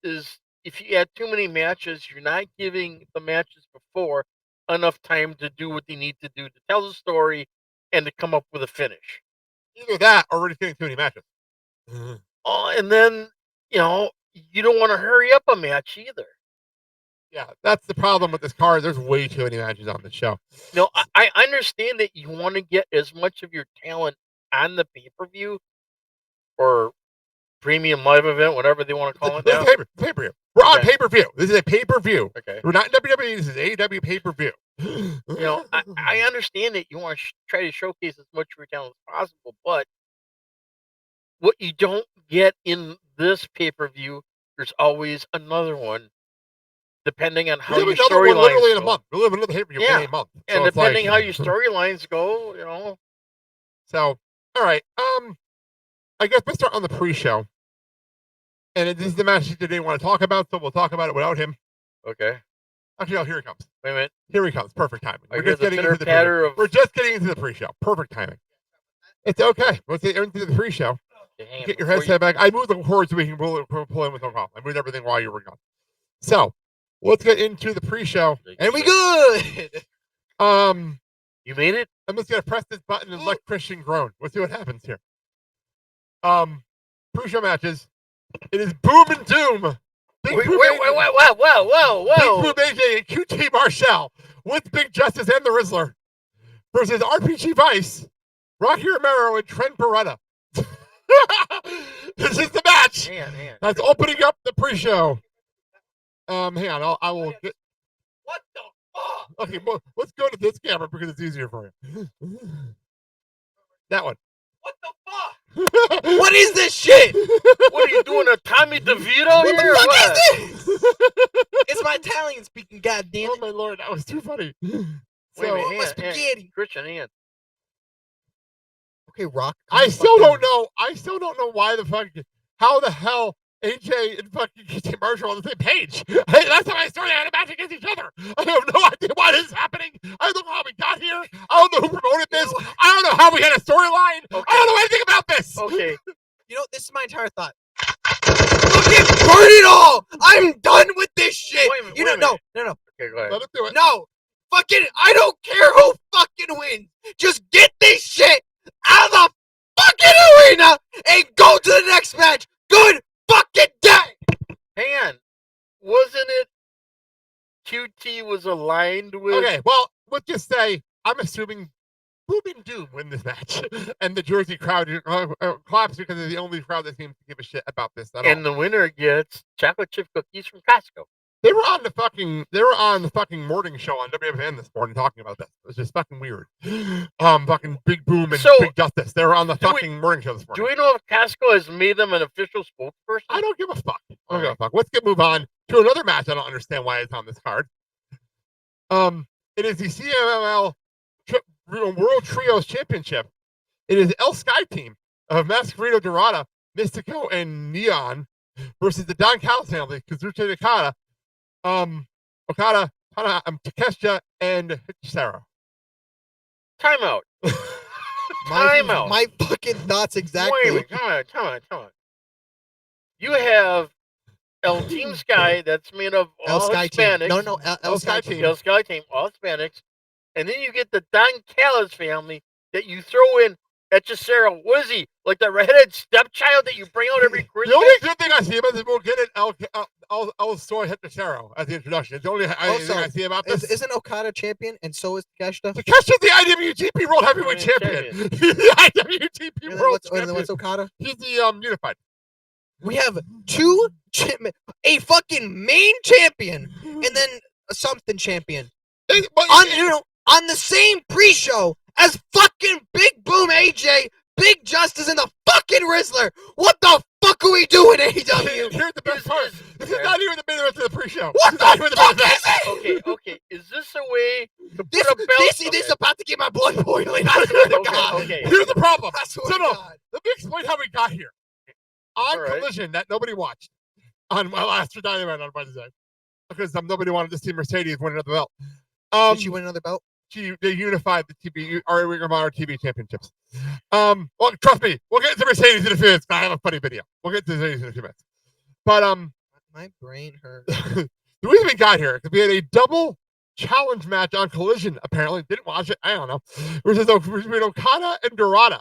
if you add too many matches, you're not giving the matches before enough time to do what they need to do to tell the story and to come up with a finish.
Either that or already getting too many matches.
And then, you don't want to hurry up a match either.
Yeah, that's the problem with this card. There's way too many matches on the show.
No, I understand that you want to get as much of your talent on the pay-per-view or premium live event, whatever they want to call it now.
Pay-per-view. We're on pay-per-view. This is a pay-per-view.
Okay.
We're not in WWE. This is AEW pay-per-view.
I understand that you want to try to showcase as much of your talent as possible, but what you don't get in this pay-per-view, there's always another one, depending on how your storylines
literally in a
go.
month. We live another pay-per-view in a month. So
And
it's
depending
like,
how your storylines go,
So, all right. I guess let's start on the pre-show. And this is the match that they didn't want to talk about, so we'll talk about it without him.
Okay.
Actually, no, here he comes.
Wait a minute.
Here he comes. Perfect timing.
I
We're
hear
just
the
getting into the
pitter-patter
pre-show.
of-
We're just getting into the pre-show. Perfect timing. It's okay. Let's get into the pre-show. Get your headset back. I moved the cords so we can pull in with no problem. I moved everything while you were gone. So, let's get into the pre-show.
And we good.
You made it?
I'm just gonna press this button and let Cristian groan. Let's see what happens here. Pre-show matches. It is Boom and Doom.
Wait, whoa.
Big Boom AJ and QT Marshall with Big Justice and the Rizzler versus RPG Vice, Rocky Romero and Trent Beretta. This is the match.
Man.
That's opening up the pre-show. Hang on, I will get.
What the fuck?
Okay, well, let's go to this camera because it's easier for you. That one.
What the fuck?
What is this shit?
What are you doing, a Tommy DeVito
What
here?
the fuck
What?
is this? It's my Italian speaking, goddamn
Oh
it.
my lord, that was too funny.
Wait a
So,
minute,
my spaghetti.
Christian, hand.
Okay, Rock.
I still don't know. Why the fuck. How the hell AJ and fucking QT Marshall on the same page? Hey, last time I started out a match against each other. I have no idea why this is happening. I don't know how we got here. I don't know who promoted this. I don't know how we had a storyline.
Okay.
I don't know anything about this.
Okay.
You know, this is my entire thought. Fucking burn it all! I'm done with this shit!
Wait a minute,
You
wait
know,
a
no.
Let
Okay, go ahead.
him do it.
No! Fucking, I don't care who fucking wins! Just get this shit out of the fucking arena and go to the next match! Good fucking day!
Hang on. Wasn't it QT was aligned with...
Okay, well, let's just say I'm assuming Boom and Doom win this match, and the Jersey crowd claps because they're the only crowd that seems to give a shit about this at all.
And the winner gets chocolate chip cookies from Costco.
They were on the fucking morning show on WFN this morning talking about this. It was just fucking weird. Fucking Big Boom and
So,
Big Justice. They were on the
do we-
fucking morning show this morning.
Do we know if Costco has made them an official spokesperson?
I don't give a fuck. I don't give a fuck. Let's move on to another match. I don't understand why it's on this card. It is the CMLL World Trios Championship. It is El Sky team of Masquerado Dorada, Mystico, and Neon versus the Don Callis family, Kazuchika Okada, Takeshita, and Hikaru.
Timeout. Time out.
My fucking thoughts exactly.
Wait, come on. You have El Team Sky that's made of
El
all
Sky Team.
Hispanics.
No, El Sky Team.
El Sky Team, all Hispanics. And then you get the Don Callis family that you throw in Hechicero. What is he? Like the redheaded stepchild that you bring out every
The
Christmas?
only good thing I see about this, we'll get it El Soy Hechicero as the introduction. It's the only thing I see about this.
Isn't Okada champion and so is Takeshita?
Takesha's the IWGP World Heavyweight Champion. He's the IWGP World Champion.
What's Okada?
He's the Unified.
We have a fucking main champion and then a something champion on the same pre-show as fucking Big Boom AJ, Big Justice, and the fucking Rizzler. What the fuck are we doing, AEW?
Here's the best part. This is not even the main event of the pre-show.
What the fuck is it?
Okay. Is this a way to put
This
a belt?
is about to get my blood boiling. I swear to God.
Okay.
Here's the problem.
I swear
So
to
no,
God.
let me explain how we got here. On
All right.
Collision that nobody watched on my last Dynamite on Wednesday because nobody wanted to see Mercedes win another belt.
Did she win another belt?
They unified the Ring of Honor TV championships. Well, trust me, we'll get to Mercedes in a few minutes. I have a funny video. We'll get to Mercedes in a few minutes. But
my brain hurts.
the reason we got here is we had a double challenge match on Collision. Apparently, didn't watch it. I don't know. Between Okada and Dorada.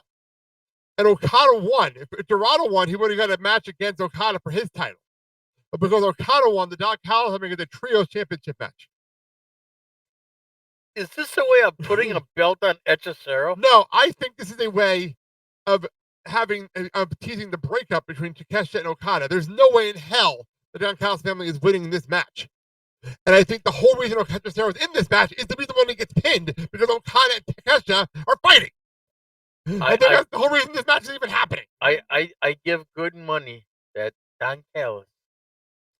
And Okada won. If Dorada won, he would have got a match against Okada for his title. But because Okada won, the Don Callis having the Trios Championship match.
Is this a way of putting a belt on Hechicero?
No, I think this is a way of teasing the breakup between Takeshita and Okada. There's no way in hell the Don Callis family is winning this match. And I think the whole reason Hechicero is in this match is to be the one that gets pinned because Okada and Takeshita are fighting. I think that's the whole reason this match is even happening.
I give good money that Don Callis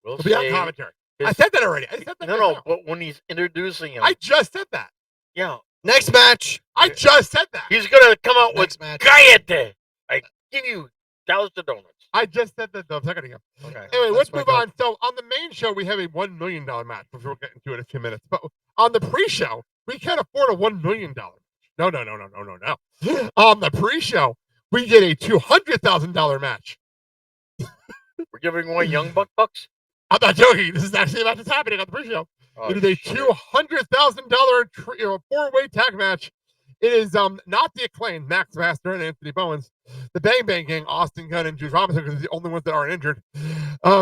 will
It'll be on commentary. I said that already.
But when he's introducing him.
I just said that.
Yeah.
Next match.
I just said that.
He's going to come out
Next
with
match.
Gaiete. I give you $1 of donuts.
I just said that a second ago.
Okay.
Anyway,
That's
let's
my
move
vote.
on. So on the main show, we have a $1 million match, which we'll get into in a few minutes. But on the pre-show, we can't afford a $1 million match. No. On the pre-show, we get a $200,000 match.
We're giving away Young Bucks?
I'm not joking. This is actually a match that's happening on the pre-show.
Oh,
It is a
shit.
$200,000 four-way tag match. It is not the Acclaimed, Max Master and Anthony Bowens, the Bang Bang Gang, Austin Gunn and Juice Robinson, because they're the only ones that aren't injured.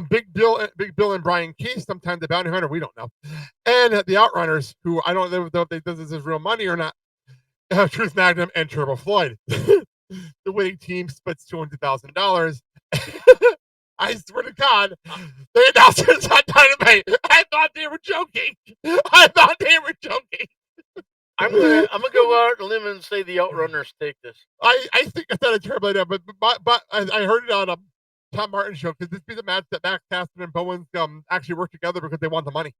Big Bill and Brian Keith, sometimes the Bounty Hunter, we don't know, and the Outrunners, who I don't know if they do this as real money or not. Truth Magnum and Turbo Floyd. The winning team splits $200,000. I swear to God, they announced this on Dynamite. I thought they were joking.
I'm gonna go out on a limb and say the Outrunners take this.
I think that's not a terrible idea, but I heard it on a Tom Martin show because this be the match that Max Caster and Bowens actually work together because they want the money.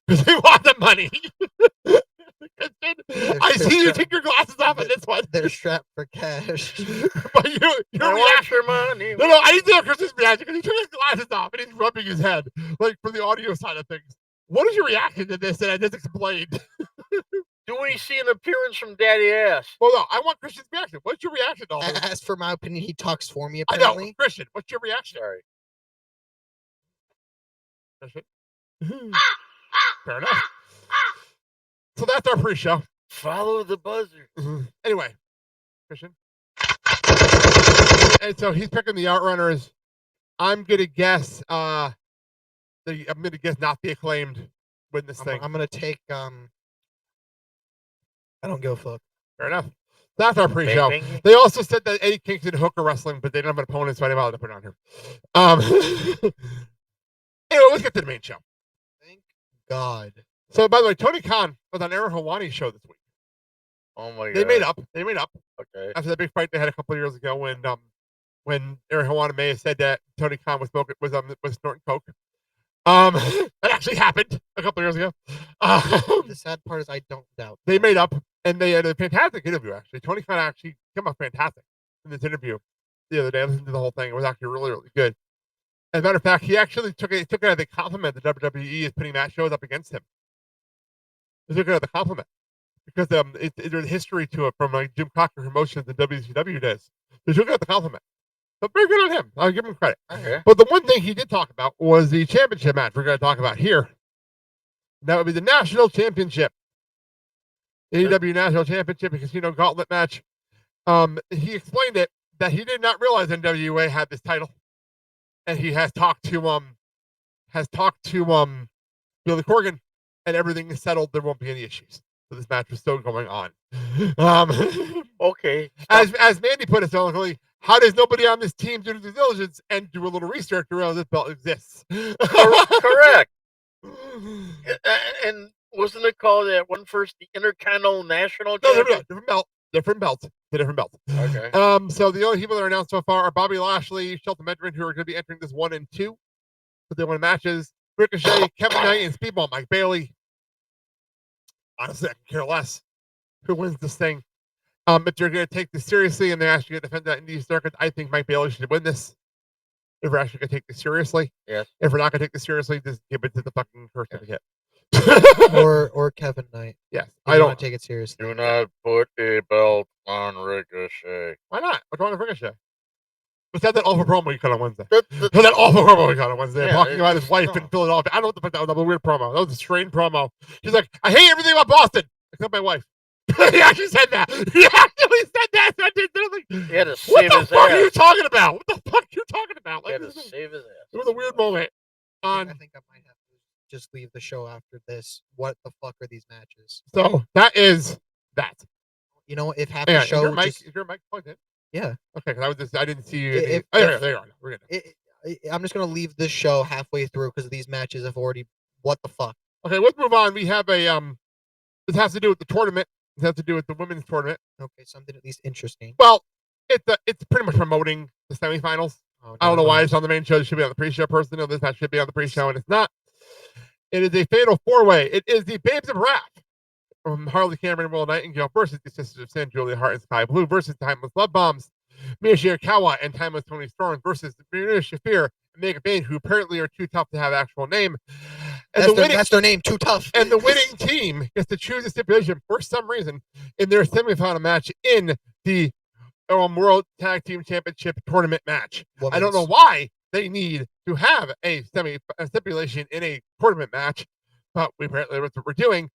Because they want the money. I see you take your glasses off on this one.
They're strapped for cash.
But your
I want
reaction.
your money.
No, I need to know Chris's reaction because he took his glasses off and he's rubbing his head, like from the audio side of things. What is your reaction to this that I just explained?
Do we see an appearance from Daddy Ass?
Well, no, I want Christian's reaction. What's your reaction to all this?
As for my opinion, he talks for me,
I
apparently.
know, Christian, what's your reaction?
Sorry.
Christian? Fair enough. So that's our pre-show.
Follow the buzzer.
Anyway, Christian. And so he's picking the Outrunners. I'm gonna guess. I'm gonna guess not the Acclaimed win this thing.
I'm gonna take I don't give a fuck.
Fair enough. That's our pre-show.
Bang, bang.
They also said that Eddie Kingston and Hook are wrestling, but they don't have an opponent, so I didn't bother to put it on here. Anyway, let's get to the main show.
Thank God.
So, by the way, Tony Khan was on Aaron Hawani's show this week.
Oh my God.
They made up
Okay.
after the big fight they had a couple of years ago when Aaron Hawani may have said that Tony Khan was snorting coke. That actually happened a couple of years ago.
The sad part is I don't doubt.
They made up, and they had a fantastic interview, actually. Tony Khan actually came up fantastic in this interview the other day. I listened to the whole thing. It was actually really, really good. As a matter of fact, he actually took it as a compliment that WWE is putting that shows up against him. He took it as a compliment. because there's a history to it from like Jim Cocker Promotions and WCW days. So he'll get the compliment. So very good on him. I'll give him credit.
Okay.
But the one thing he did talk about was the championship match we're going to talk about here. That would be the national championship. AEW National Championship and Casino Gauntlet match. He explained it that he did not realize NWA had this title, and he has talked to Billy Corgan, and everything is settled. There won't be any issues. So this match was still going on.
Okay.
As Mandy put it so eloquently, how does nobody on this team do due diligence and do a little research to realize this belt exists?
Correct. And wasn't it called that one first the Intercontinental National
No,
Championship?
different belt. Different belts. The different belts.
Okay.
So the only people that are announced so far are Bobby Lashley, Shelton Benjamin, who are going to be entering this 1 and 2. But they won matches. Ricochet, Kevin Knight, and Speedball Mike Bailey. Honestly, I can care less who wins this thing. If they're going to take this seriously and they're actually going to defend that indie circuit, I think Mike Bailey should win this. If we're actually going to take this seriously.
Yes.
If we're not going to take this seriously, just give it to the fucking curse syndicate.
or Kevin Knight.
Yes.
I don't take it seriously.
Do not put a belt on Ricochet.
Why not? What's wrong with Ricochet? Besides that awful promo you cut on Wednesday.
The-
That awful promo he got on Wednesday,
Yeah,
talking about his
it's-
wife
no.
in Philadelphia. I don't know what the fuck that was. That was a weird promo. That was a strange promo. She's like, I hate everything about Boston except my wife. He actually said that. He actually said that sentence. And I was like,
He had to
what
save
the
his
fuck are you
ass.
talking about? What the fuck are you talking about?
He
Like,
had to
this is-
save his ass.
it was a weird moment.
I think I might have to just leave the show after this. What the fuck are these matches?
So that is that.
You know, if half
Hang
the
on,
show
is your mic plugged in?
yeah,
Okay, because I didn't see you.
If-
Oh, there
if-
you are. We're good.
I'm just gonna leave this show halfway through because these matches have already. What the fuck?
Okay, let's move on. We have a This has to do with the tournament. This has to do with the women's tournament.
Okay, something at least interesting.
Well, it's pretty much promoting the semifinals.
Oh,
I don't know
no.
why it's on the main show. It should be on the pre-show. Personally, this match should be on the pre-show, and it's not. It is a fatal four-way. It is the Babes of Wrath from Harley Cameron and Will Nightingale versus the Sisters of Sin, Julia Hart and Sky Blue versus Timeless Love Bombs, Mia Shirakawa and Timeless Tony Storm versus Marina Shafir and Mega Bane, who apparently are too tough to have actual name. And
That's their name. Too tough.
and the winning team gets to choose a stipulation for some reason in their semifinal match in the World Tag Team Championship tournament match. I don't know why they need to have a stipulation in a tournament match, but apparently that's what we're doing.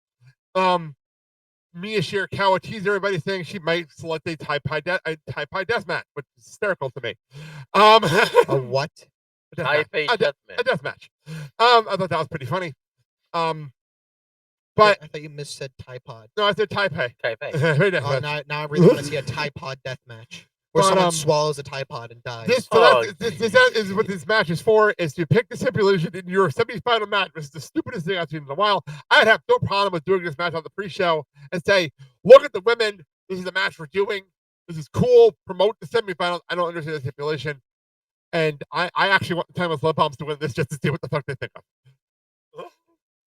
Mia Shirakawa teased everybody saying she might select a tie pie death match, which is hysterical to me.
A what?
A death match.
Taipei
A
Deathmatch.
death match. I thought that was pretty funny. But
I thought you missaid Tide Pod.
no, I said Taipei.
Taipei.
Very death
Oh,
match.
now I really want to see a Tide Pod death match where
But,
someone swallows a Tide Pod and dies.
This
Oh,
is what this match is for, is to pick the stipulation in your semifinal match, which is the stupidest thing I've seen in a while. I'd have no problem with doing this match on the pre-show and say, look at the women, this is the match we're doing, this is cool, promote the semifinals. I don't understand the stipulation. And I actually want the Timeless Love Bombs to win this just to see what the fuck they think of.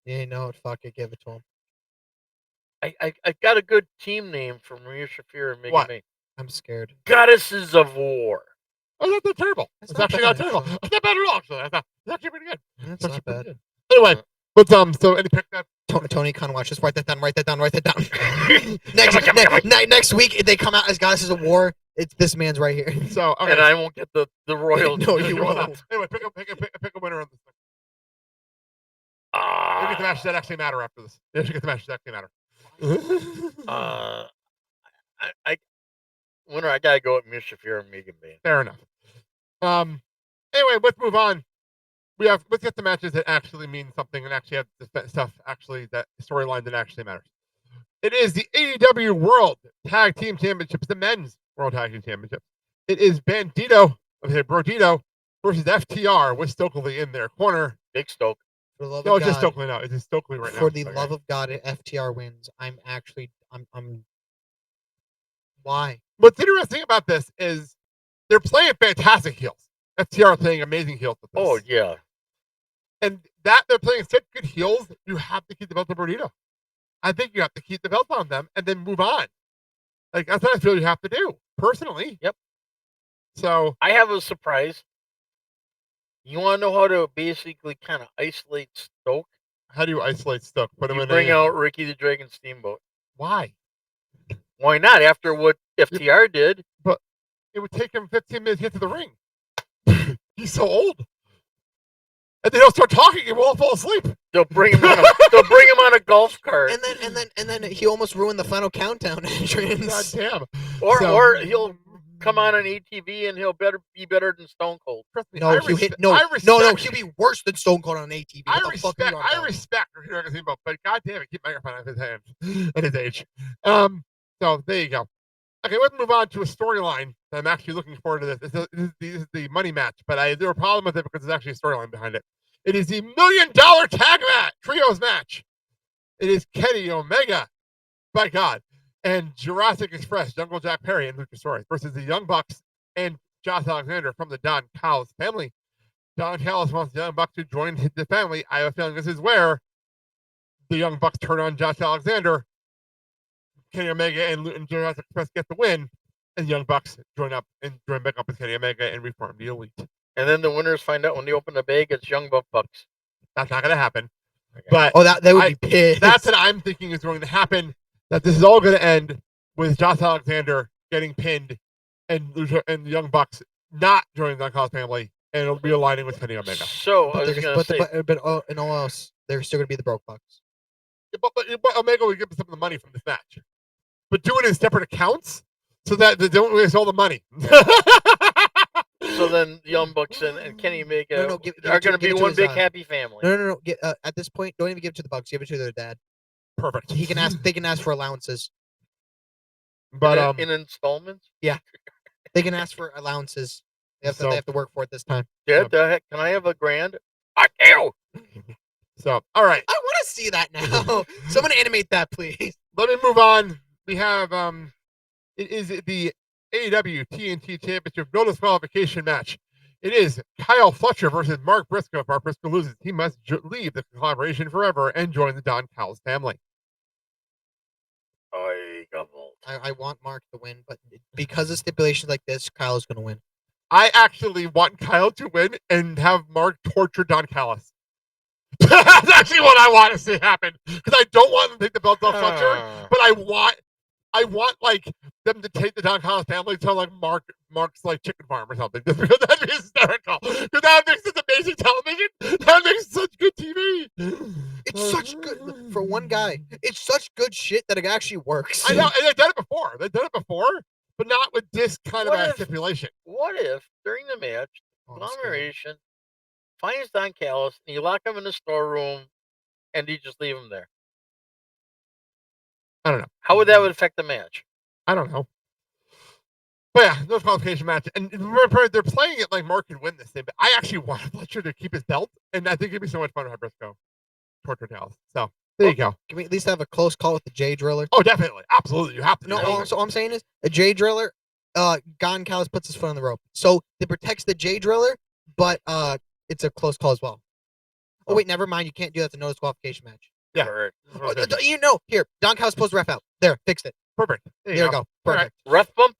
Yeah, no, fuck it, give it to him.
I got a good team name for Maria Shafir and Mega
What?
Bane.
I'm scared.
Goddesses of War.
Oh, that's not terrible.
That's
It's
not
actually not
bad,
terrible.
actually.
It's not bad at all, actually. It's actually pretty good.
That's
It's actually
not
pretty
bad.
good. Anyway, but so any pick that
Tony Khan, watch. Just write that down. Write that down. Write that down.
Come on.
Next week, if they come out as Goddesses of War, it's this man's right here.
so okay.
And I won't get the royal.
No,
you
you
will
won't.
not. Anyway, pick a winner on this thing. We'll get the
Ah,
matches that actually matter after this. We should get the matches that actually matter.
I winner. I gotta go with Maria Shafir and Mega Bane.
Fair enough. Anyway, let's move on. Let's get the matches that actually mean something and actually have the stuff actually that storyline that actually matters. It is the AEW World Tag Team Championships, the Men's World Tag Team Championship. It is Bandito versus FTR with Stokely in their corner.
Big Stoke.
For the love
No,
of
it's just
God,
Stokely now. It's just Stokely right now.
for the
Okay.
love of God, if FTR wins, I'm why?
What's interesting about this is they're playing fantastic heels. FTR are playing amazing heels with this.
Oh yeah.
And that they're playing such good heels, you have to keep the belt on Bandito. I think you have to keep the belt on them and then move on. Like that's what I feel you have to do, personally.
Yep.
So
I have a surprise. You want to know how to basically kind of isolate Stoke?
how do you isolate Stoke? Put him
You
in
bring
a,
out Ricky the Dragon Steamboat.
Why?
Why not? After what FTR did,
It would take him 15 minutes to get to the ring. He's so old. And they don't start talking, and we'll all fall asleep.
they'll bring him on a golf cart,
And then he almost ruined the final countdown
God
entrance.
damn.
or he'll come on an ATV and he'll be better than Stone Cold.
Trust me,
No,
I
he'll hit
I
he'll be worse than Stone Cold on an ATV. What the fuck are you on
I
about?
respect but God damn it, keep microphone out of his hands at his age. So there you go. Okay, let's move on to a storyline that I'm actually looking forward to. This is the money match, but I do a problem with it because there's actually a storyline behind it. It is the $1 million tag match, trios match. It is Kenny Omega, by God, and Jurassic Express, Jungle Jack Perry, and Luchasaurus versus the Young Bucks and Josh Alexander from the Don Callis family. Don Callis wants the Young Bucks to join the family. I have a feeling this is where the Young Bucks turn on Josh Alexander. Kenny Omega and Jurassic Express get the win, and the Young Bucks join back up with Kenny Omega and reform the Elite.
And then the winners find out when they open the bag, it's Young Bucks.
That's not going to happen. But
that would be pissed.
that's what I'm thinking is going to happen. That this is all going to end with Josh Alexander getting pinned and the Young Bucks not joining the Callis family, and it'll be aligning with Kenny Omega.
So I
But,
was going to say,
but in all else, they're still gonna be the broke bucks.
But Omega will give them some of the money from this match, but do it in separate accounts so that they don't waste all the money.
so then the Young Bucks and Kenny Omega
No, give
are
it to-
going to
give
be
it to
one
his,
big happy family.
No. At this point, don't even give it to the Bucks. Give it to their dad.
Perfect.
He can ask. They can ask for allowances.
But
in installments.
They can ask for allowances. They have to work for it this time.
Yeah, the heck, can I have a grand? I do.
So all right,
I want to see that now. Someone animate that, please.
let me move on. We have it is the AEW TNT Championship no disqualification match. It is Kyle Fletcher versus Mark Briscoe. If Mark Briscoe loses, he must leave the collaboration forever and join the Don Callis family.
I want Mark to win, but because of stipulations like this, Kyle's gonna win.
I actually want Kyle to win and have Mark torture Don Callis. That's actually what I want to see happen because I don't want them to take the belt off Fletcher, but I want like them to take the Don Callis family to like Mark's like chicken farm or something. Just because that'd be hysterical. Because that makes such amazing television. That makes such good TV.
It's such good for one guy. It's such good shit that it actually works.
I know, and they've done it before. They've done it before, but not with this kind of
What
a
if-
stipulation.
What if during the match, conglomeration finds Don Callis and you lock him in the storeroom and you just leave him there?
I don't know.
How would that affect the match?
I don't know. But yeah, no qualification match. And remember, they're playing it like Mark could win this thing, but I actually want Fletcher to keep his belt, and I think it'd be so much fun to have Briscoe torture Callis. So there you go.
Can we at least have a close call with the J Driller?
Oh, definitely. Absolutely. You have to.
No,
do that.
so all I'm saying is a J Driller, Don Callis puts his foot on the rope. So it protects the J Driller, but it's a close call as well. Oh wait, never mind. You can't do that. It's a no disqualification match.
Yeah.
Or
You know, here, Don Callis pulls the ref out. There, fixed it.
Perfect. There
There
you
you
go.
go.
All right.
Perfect.
ref bump?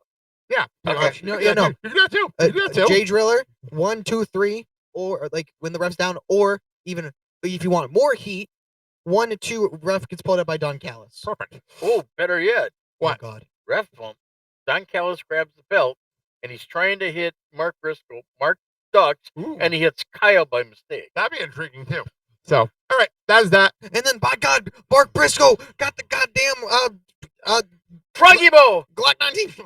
Yeah.
Okay.
Right.
No,
You can do
yeah,
that too. You can do that too. You can do that too.
J Driller, 1, 2, 3, or like when the ref's down, or even if you want more heat, 1 and 2 ref gets pulled up by Don Callis.
Perfect.
Oh, better yet,
What?
Oh God.
ref bump. Don Callis grabs the belt and he's trying to hit Mark Briscoe. Mark ducks
Ooh,
and he hits Kyle by mistake.
that'd be intriguing too. So, all right, that's that.
And then by God, Mark Briscoe got the goddamn
Froggy Bow!
Glock 19.
So,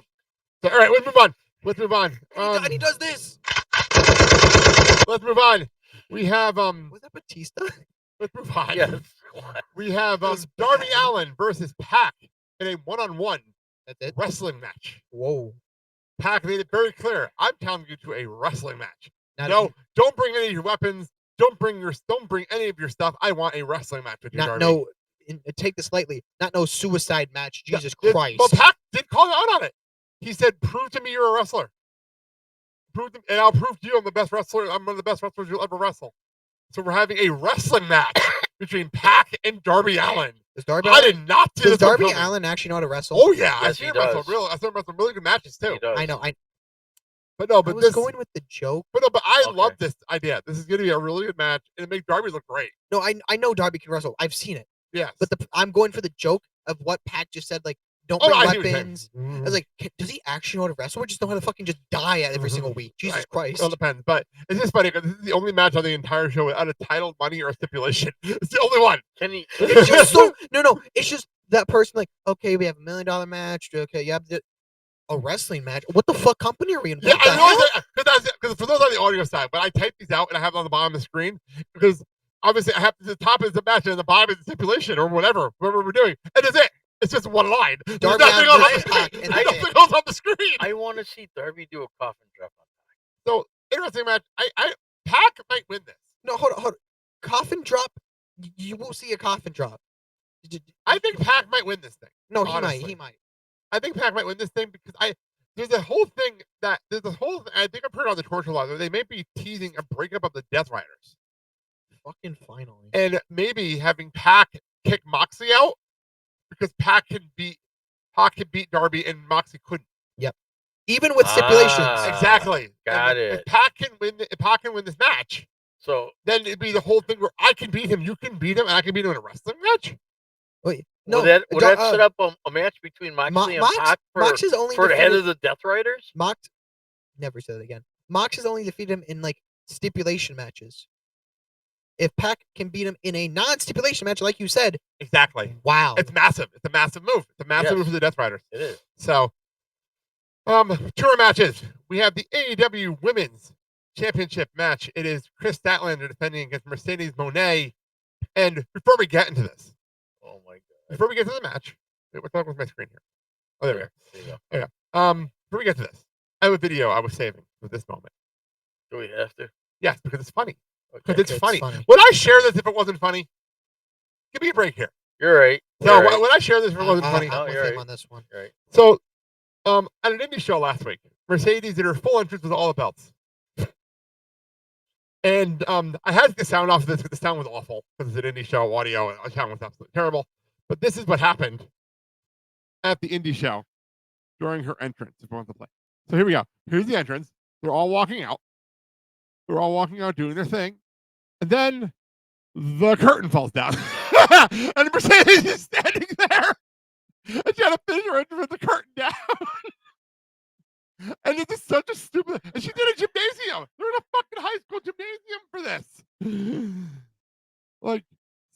all right, let's move on. Let's move on.
And he does this.
Let's move on. We have
Was that Batista?
Let's move on.
Yes.
We have
was
Darby
bad.
Allin versus Pac in a one-on-one
That's it.
wrestling match.
Whoa.
Pac made it very clear. I'm telling you to a wrestling match.
Not
No, don't bring any of your weapons. Don't bring any of your stuff. I want a wrestling match with you,
not
Darby.
no. Take this lightly. Not no suicide match.
Yeah,
Jesus
it-
Christ.
Well, Pac did call out on it. He said, "Prove to me you're a wrestler. And I'll prove to you I'm the best wrestler. I'm one of the best wrestlers you'll ever wrestle." So we're having a wrestling match between Pac and Darby Allin.
Does Darby?
I did not see
Does
this one
Darby
coming.
Allin actually know how to wrestle?
Oh yeah,
Yes, he
I've seen
does.
some really good matches too.
He does.
I know.
But no,
I
but
was
this,
going with the joke.
but I
Okay.
love this idea. This is going to be a really good match, and it makes Darby look great.
No, I know Darby can wrestle. I've seen it.
Yes,
But I'm going for the joke of what Pac just said. Like, don't
Oh,
bring
I see what you're saying.
weapons. I was like, does he actually know how to wrestle, or just know how to fucking just die every single week? Jesus
Right.
Christ!
Well, it depends, but it's just funny because this is the only match on the entire show without a title, money, or a stipulation. It's the only one.
Can he?
It's just so no. It's just that person like, okay, we have $1 million match. Okay, you have a wrestling match. What the fuck company are we in?
Yeah,
What the
I
hell?
know because for those on the audio side, when I type these out and I have it on the bottom of the screen, because obviously I have the top is the match and the bottom is the stipulation or whatever we're doing, and that's it. It's just one line. There's
Darby
nothing
on
else on the
versus Pac,
screen.
and
There's
that's
nothing
it.
else on the screen.
I want to see Darby do a coffin drop on.
So interesting match. Pac might win this.
No, hold on. Coffin drop. You won't see a coffin drop.
I think Pac might win this thing.
No, he
honestly.
might.
I think Pac might win this thing because there's a whole thing I think I've heard on the Torture Law that they may be teasing a breakup of the Death Riders
Fucking finally.
and maybe having Pac kick Moxley out because Pac can beat Darby and Moxley couldn't.
Even with stipulations.
Ah.
Exactly.
Got
If
it.
Pac can win this match,
So
then it'd be the whole thing where I can beat him, you can beat him, and I can beat him in a wrestling match.
Wait, no.
would that set up a match between Moxley and Pac
Mox is only
for the head
defeated-
of the Death Riders?
Mox. Never said it again. Mox has only defeated him in like stipulation matches. If Pac can beat him in a non-stipulation match, like you said,
Exactly.
wow.
It's massive. It's a massive move. It's a massive
Yes.
move for the Death Riders.
It is.
So, tour matches. We have the AEW Women's Championship match. It is Chris Statlander defending against Mercedes Moné. And before we get into this,
Oh my god.
before we get to the match, wait, what's wrong with my screen here? Oh, there we
There you go.
go. Before we get to this, I have a video I was saving for this moment.
Do we have to?
Yes, because it's funny.
Okay.
Because it's
It's
funny.
funny.
Would I share this if it wasn't funny? Give me a break here.
You're right.
No,
You're right.
would I share this if it wasn't funny?
I'm with
you're
him
right.
on this one.
You're right.
So, at an indie show last week, Mercedes did her full entrance with all the belts. And I had to get sound off of this because the sound was awful because it's an indie show audio and the sound was absolutely terrible. But this is what happened at the indie show during her entrance. If you want to play. So here we go. Here's the entrance. They're all walking out. They're all walking out doing their thing. And then the curtain falls down. And Mercedes is standing there. And she had to finish her entrance with the curtain down. And it's just such a stupid. And she did a gymnasium. They're in a fucking high school gymnasium for this. Like,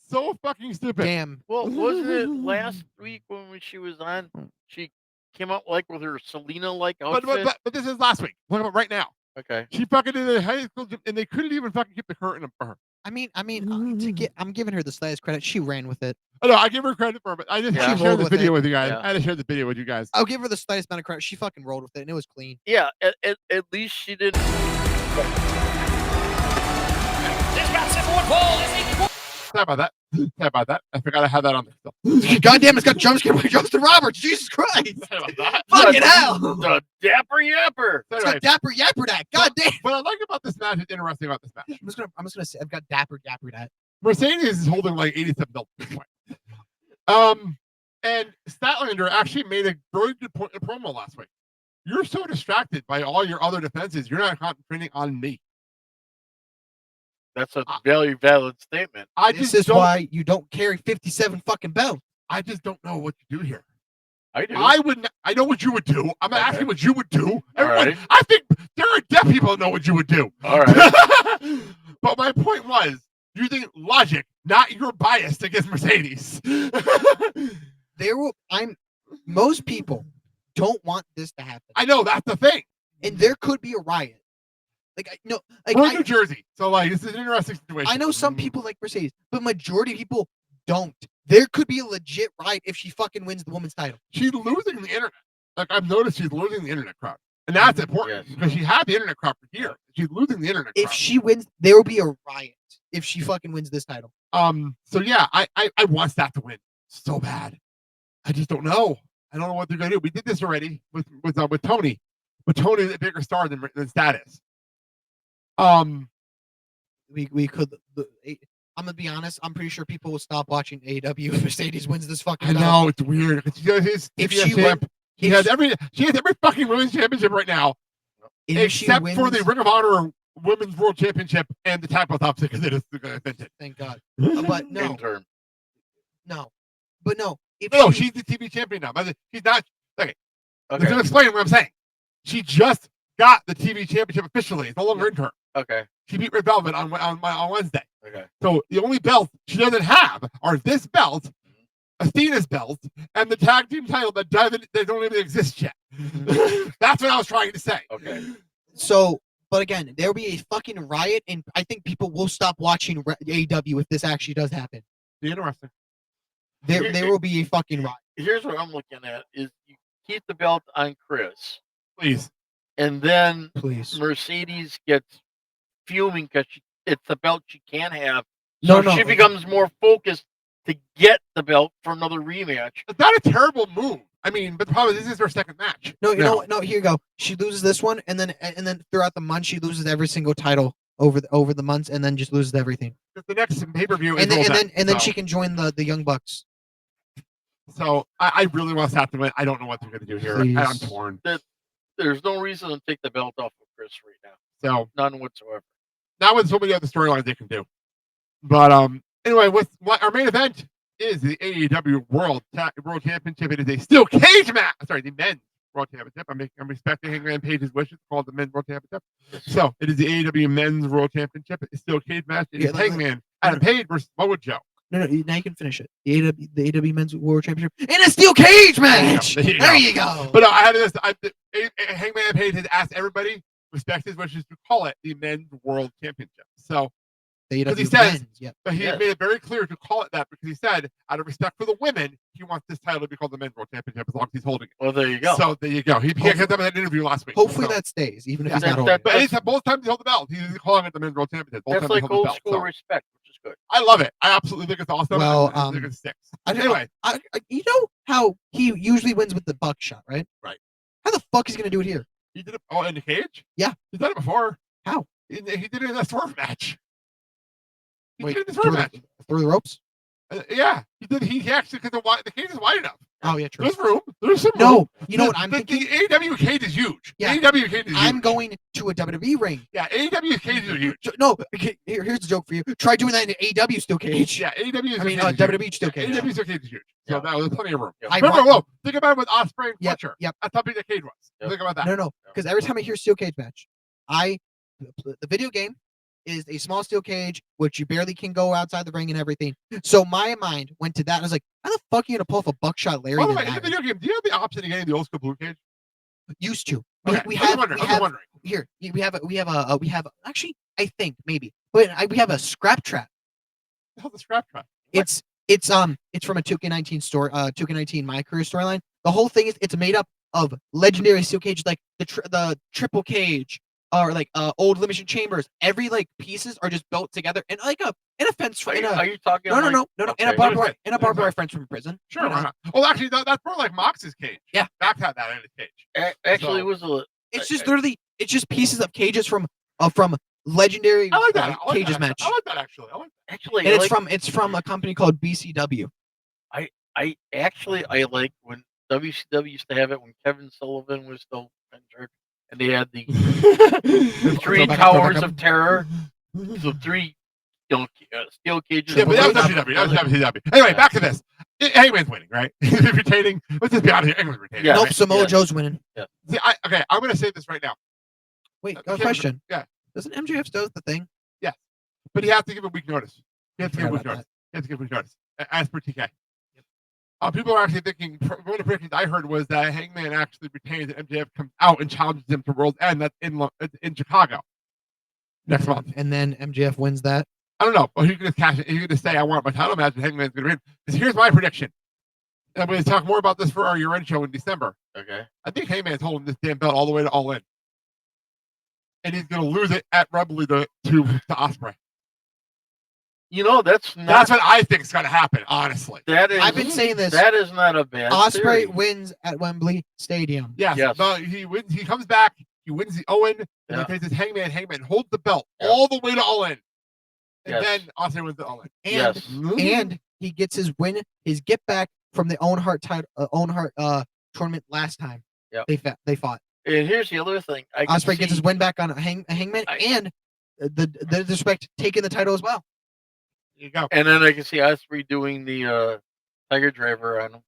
so fucking stupid.
Damn.
Well, wasn't it last week when she was on? She came out like with her Selena-like outfit.
But this is last week. What about right now?
Okay.
She fucking did a high school gym, and they couldn't even fucking keep the curtain up for her.
I'm giving her the slightest credit. She ran with it.
Oh, no, I give her credit for it, but I just
Yeah.
had to
She
share
rolled
the
with
video
it.
with you guys.
Yeah.
I had to share the video with you guys.
I'll give her the slightest amount of credit. She fucking rolled with it, and it was clean.
Yeah. At least she didn't.
This bout simple one fall is a
Sorry about that. I forgot I had that on the
God damn, it's got jump scare by Justin Roberts. Jesus Christ.
Sorry about that.
Fucking hell.
The Dapper Yapper.
It's
Anyway,
got Dapper Yapper that. God damn.
what I like about this match is interesting about this match.
I'm just gonna say I've got Dapper Yapper that.
Mercedes is holding like 87 belts at this point. And Statlander actually made a very good point in promo last week. You're so distracted by all your other defenses, you're not concentrating on me.
That's a very valid statement.
This is why you don't carry 57 fucking belts.
I just don't know what to do here.
I do.
I know what you would do. I'm not
Okay.
asking what you would do. Everyone,
right.
I think there are deaf people that know what you would do.
All right.
But my point was using logic, not your bias against Mercedes.
Most people don't want this to happen.
I know that's the thing.
And there could be a riot.
We're in New Jersey, so like this is an interesting situation.
I know some people like Mercedes, but majority of people don't. There could be a legit riot if she fucking wins the women's title.
She's losing the internet. Like I've noticed, she's losing the internet crowd, and that's important
Yes.
because she had the internet crowd for years. She's losing the internet crowd.
If she wins, there will be a riot if she fucking wins this title.
So yeah, I want that to win so bad. I just don't know. I don't know what they're gonna do. We did this already with Tony, but Tony's a bigger star than Stat is.
We could. I'm gonna be honest. I'm pretty sure people will stop watching AEW if Mercedes wins this fucking.
I
title.
know it's weird.
If she win-
she
if
has
she-
every fucking women's championship right now,
If she
except for
wins-
the Ring of Honor Women's World Championship and the tag belt opposite because it is the convention.
Thank God. But no,
Interim.
no, but no. if
No,
she-
she's the TV champion now. But she's not. Okay,
Okay.
let's explain what I'm saying. She just got the TV championship officially. It's no longer in her.
Okay.
She beat Red Velvet on Wednesday.
Okay.
So the only belts she doesn't have are this belt, Athena's belt, and the tag team title that don't even exist yet. That's what I was trying to say.
Okay.
So, but again, there'll be a fucking riot, and I think people will stop watching AEW if this actually does happen.
Be interesting.
There will be a fucking riot.
Here's what I'm looking at: is you keep the belt on Chris,
Please.
and then
Please.
Mercedes gets fuming because it's the belt she can't have.
No,
So
no.
she becomes more focused to get the belt for another rematch.
It's not a terrible move. I mean, but the problem is this is her second match.
No, you know what? No, here you go. She loses this one, and then throughout the month, she loses every single title over the months, and then just loses everything.
The next pay-per-view is
And then
Roll
and then
Back,
she can join the Young Bucks.
So I really want Seth to win. I don't know what they're going to do here. I'm
Please.
torn.
There's no reason to take the belt off of Chris right now.
So
None whatsoever.
now with so many other storylines they can do. But anyway, with our main event is the AEW World Championship. It is a steel cage match. Sorry, the men's World Championship. I'm respecting Hangman Page's wishes. Called the men's World Championship. So it is the AEW Men's World Championship. It's still a cage match. It is Hangman Adam Page versus Mojo Joe.
No, now you can finish it. The AEW Men's World Championship in a steel cage match.
There you go. But I had this. Hangman Page has asked everybody respect his wishes to call it the Men's World Championship. So.
The
Because he
AEW
says,
Men's, yep.
but he made it very clear to call it that because he said, out of respect for the women, he wants this title to be called the Men's World Championship as long as he's holding it.
Well, there you go.
So there you go. He got that in that interview last week.
Hopefully
so.
that stays, even if
Yeah.
he's not
That-
holding.
that-
But anytime, both times he held the belt, he's calling it the Men's World Championship. Both
That's
times he
like
held the
old
belt,
school
so.
respect, which is good.
I love it. I absolutely think it's awesome.
Well,
I think it sticks.
Anyway, you know how he usually wins with the buckshot, right?
Right.
How the fuck is he gonna do it here?
He did it in the cage?
Yeah.
He's done it before.
How?
He did it in a swerve match. He
Wait,
did it in a swerve match.
Through the ropes?
Yeah. He did. He actually, because the cage is wide enough.
Oh yeah, true.
There's room. There's some room.
No, you know what I'm
the
thinking?
The AEW cage is huge.
Yeah.
The AEW cage is huge.
I'm going to a WWE ring.
Yeah, AEW cages are huge.
No, okay, here's a joke for you. Try doing that in an AEW steel cage.
Yeah, AEW is
I mean,
cage is
WWE
huge.
steel cage.
AEW steel cage is huge. So
Yeah.
that was plenty of room.
Yeah.
I
Remember,
want-
think about it with Ospreay and
Yep,
Fletcher.
yep.
That's how big the cage was.
Yep.
Think about that.
No, because every time I hear steel cage match, the video game is a small steel cage which you barely can go outside the ring and everything. So my mind went to that. And I was like, how the fuck are you gonna pull off a buckshot Larry?
By the
than
way, in the
that?
video game, do you have the option of getting the old school blue cage?
Used to.
Okay,
We
I was
have
wondering.
we
I was
have
wondering.
here we have actually I think maybe but we have a scrap trap.
The hell, the scrap trap.
It's from a 2K19 store 2K19 My Career storyline. The whole thing is it's made up of legendary steel cages like the triple cage or like old elimination chambers. Every like pieces are just built together in like in a fence
Are
in
you,
a
are you talking?
no
like,
in a
okay.
barbed wire fence from prison.
Sure,
You know?
why not? Well, actually, that's more like Mox's cage.
Yeah.
Max had that in his cage.
Actually,
So-
it was a.
It's just literally it's just pieces of cages from legendary
I like that. I like
cages
that.
match.
I like that, actually. I like that.
Actually,
And
I
it's from a company called BCW.
I like when WCW used to have it when Kevin Sullivan was still in charge, and they had the three towers of terror. So three, steel cages.
Yeah, but that was
on top of
WCW. That was
each other.
WCW. Anyway,
Yeah.
back to this. Hangman's winning, right? He's retaining. Let's just be honest here. Hangman's retaining.
Yeah.
Nope,
right?
Samoa
yeah.
Joe's winning.
See, okay, I'm going to say this right now.
Wait,
Okay,
a question.
yeah.
Doesn't MJF still have the thing?
But he has to give a week notice. He has to give a
Forgot
week
about
notice. He has to give a week notice, as per TK. People are actually thinking, one of the predictions I heard was that Hangman actually retains and MJF comes out and challenges him to World's End. That's in Chicago next month.
And then MJF wins that.
I don't know. Or he could just cash it. He could just say, I want my title match, and Hangman's going to win. Because here's my prediction. And I'm going to talk more about this for our year-end show in December.
Okay.
I think Hangman's holding this damn belt all the way to All In. And he's going to lose it at Rebel to Ospreay.
You know that's not.
That's what I think is going to happen, honestly.
That is.
I've been saying this.
That is not a bad.
Osprey
theory.
wins at Wembley Stadium.
Yes.
Yes.
But he wins. He comes back. He wins the Owen. And
Yeah.
then faces Hangman. Hangman holds the belt
Yeah.
all the way to All In. And
Yes.
then Ospreay wins the All In.
And
Yes.
and he gets his win, his get back from the Owen Hart tournament last time.
Yep.
They fought.
And here's the other thing. I can
Osprey gets his
see-
win back on Hangman and the respect taking the title as well.
There you go.
And then I can see Osprey doing the Tiger Driver on him.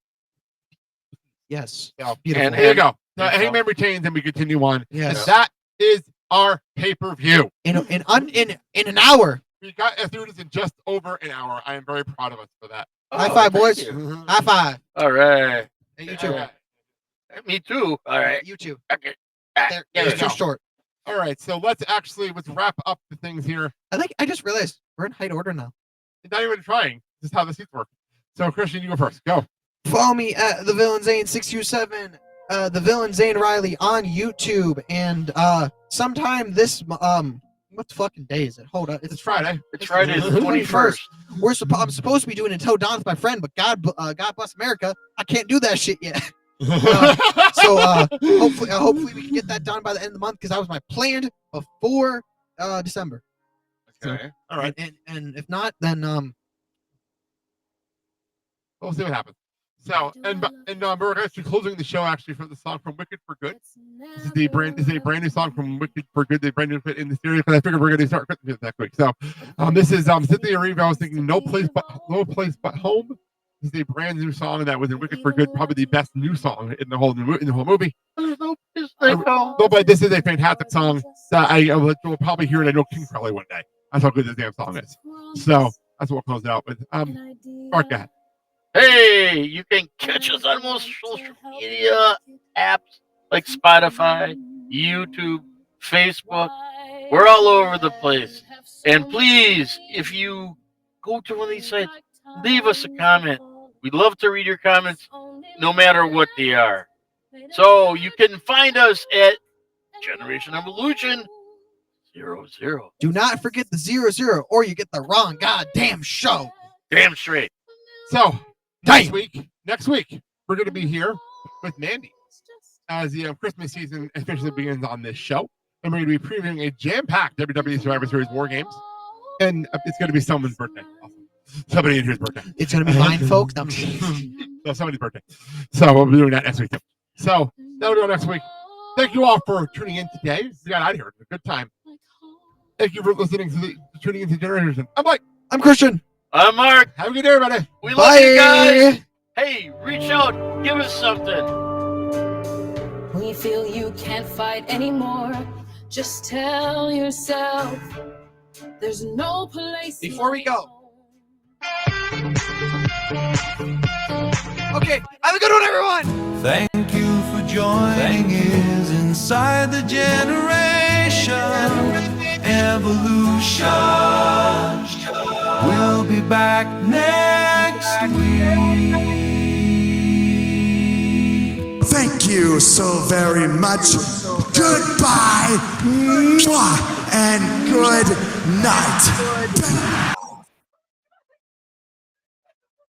Yes.
So,
Beautiful.
and there you go.
and
Hangman retains, and we continue on.
Yes.
And that is our pay-per-view.
In an hour.
We got through this in just over an hour. I am very proud of us for that.
High five,
thank
boys.
you.
High five.
All right.
Hey, you too.
All right.
Me too. All right.
You too.
Okay.
There,
There
it's
you
too
go.
short.
All right, so let's wrap up the things here.
I just realized we're in height order now.
Not even trying. This is how the seats work. So, Christian, you go first. Go.
Follow me at the Villain Zane 627, the Villain Zane Riley on YouTube, and sometime this what the fucking day is it? Hold up,
It's Friday.
It's Friday the 21st.
I'm supposed to be doing Until Dawn with my friend, but God bless America, I can't do that shit yet. So hopefully we can get that done by the end of the month because that was my plan before December.
Okay. All right.
And if not, then
We'll see what happens. So, and we're actually closing the show actually from the song from Wicked for Good. This is a brand new song from Wicked for Good. They brand new fit in the series because I figured we're going to start Christmas music next week. So, this is Cynthia Erivo. I was thinking No Place But Home. This is a brand new song that was in Wicked for Good, probably the best new song in the whole movie. No, but this is a fantastic song that we'll probably hear it. I know King probably one day. That's how good this damn song is. So that's what we'll close it out with. Mark, go ahead.
Hey, you can catch us on most social media apps like Spotify, YouTube, Facebook. We're all over the place. And please, if you go to one of these sites, leave us a comment. We'd love to read your comments no matter what they are. So you can find us at Generation Evolution 00.
do not forget the 00 or you get the wrong goddamn show.
Damn straight.
So next week we're going to be here with Mandy as the Christmas season officially begins on this show, and we're going to be previewing a jam-packed WWE Survivor Series War Games, and it's going to be someone's birthday. Somebody in here's birthday.
It's gonna be mine, folks. No,
No, somebody's birthday. So we'll be doing that next week too. So that'll go next week. Thank you all for tuning in today. We got out of here. It was a good time. Thank you for listening to tuning into Generation. I'm Mike.
I'm Christian.
I'm Mark.
Have a good day, everybody.
We love you guys. Hey, reach out. Give us something.
When you feel you can't fight anymore, just tell yourself there's no place.
Before we go. Okay, have a good one, everyone.
Thank you for joining us inside the Generation Evolution. We'll be back next week.
Thank you so very much. Goodbye. Mwah, and good night.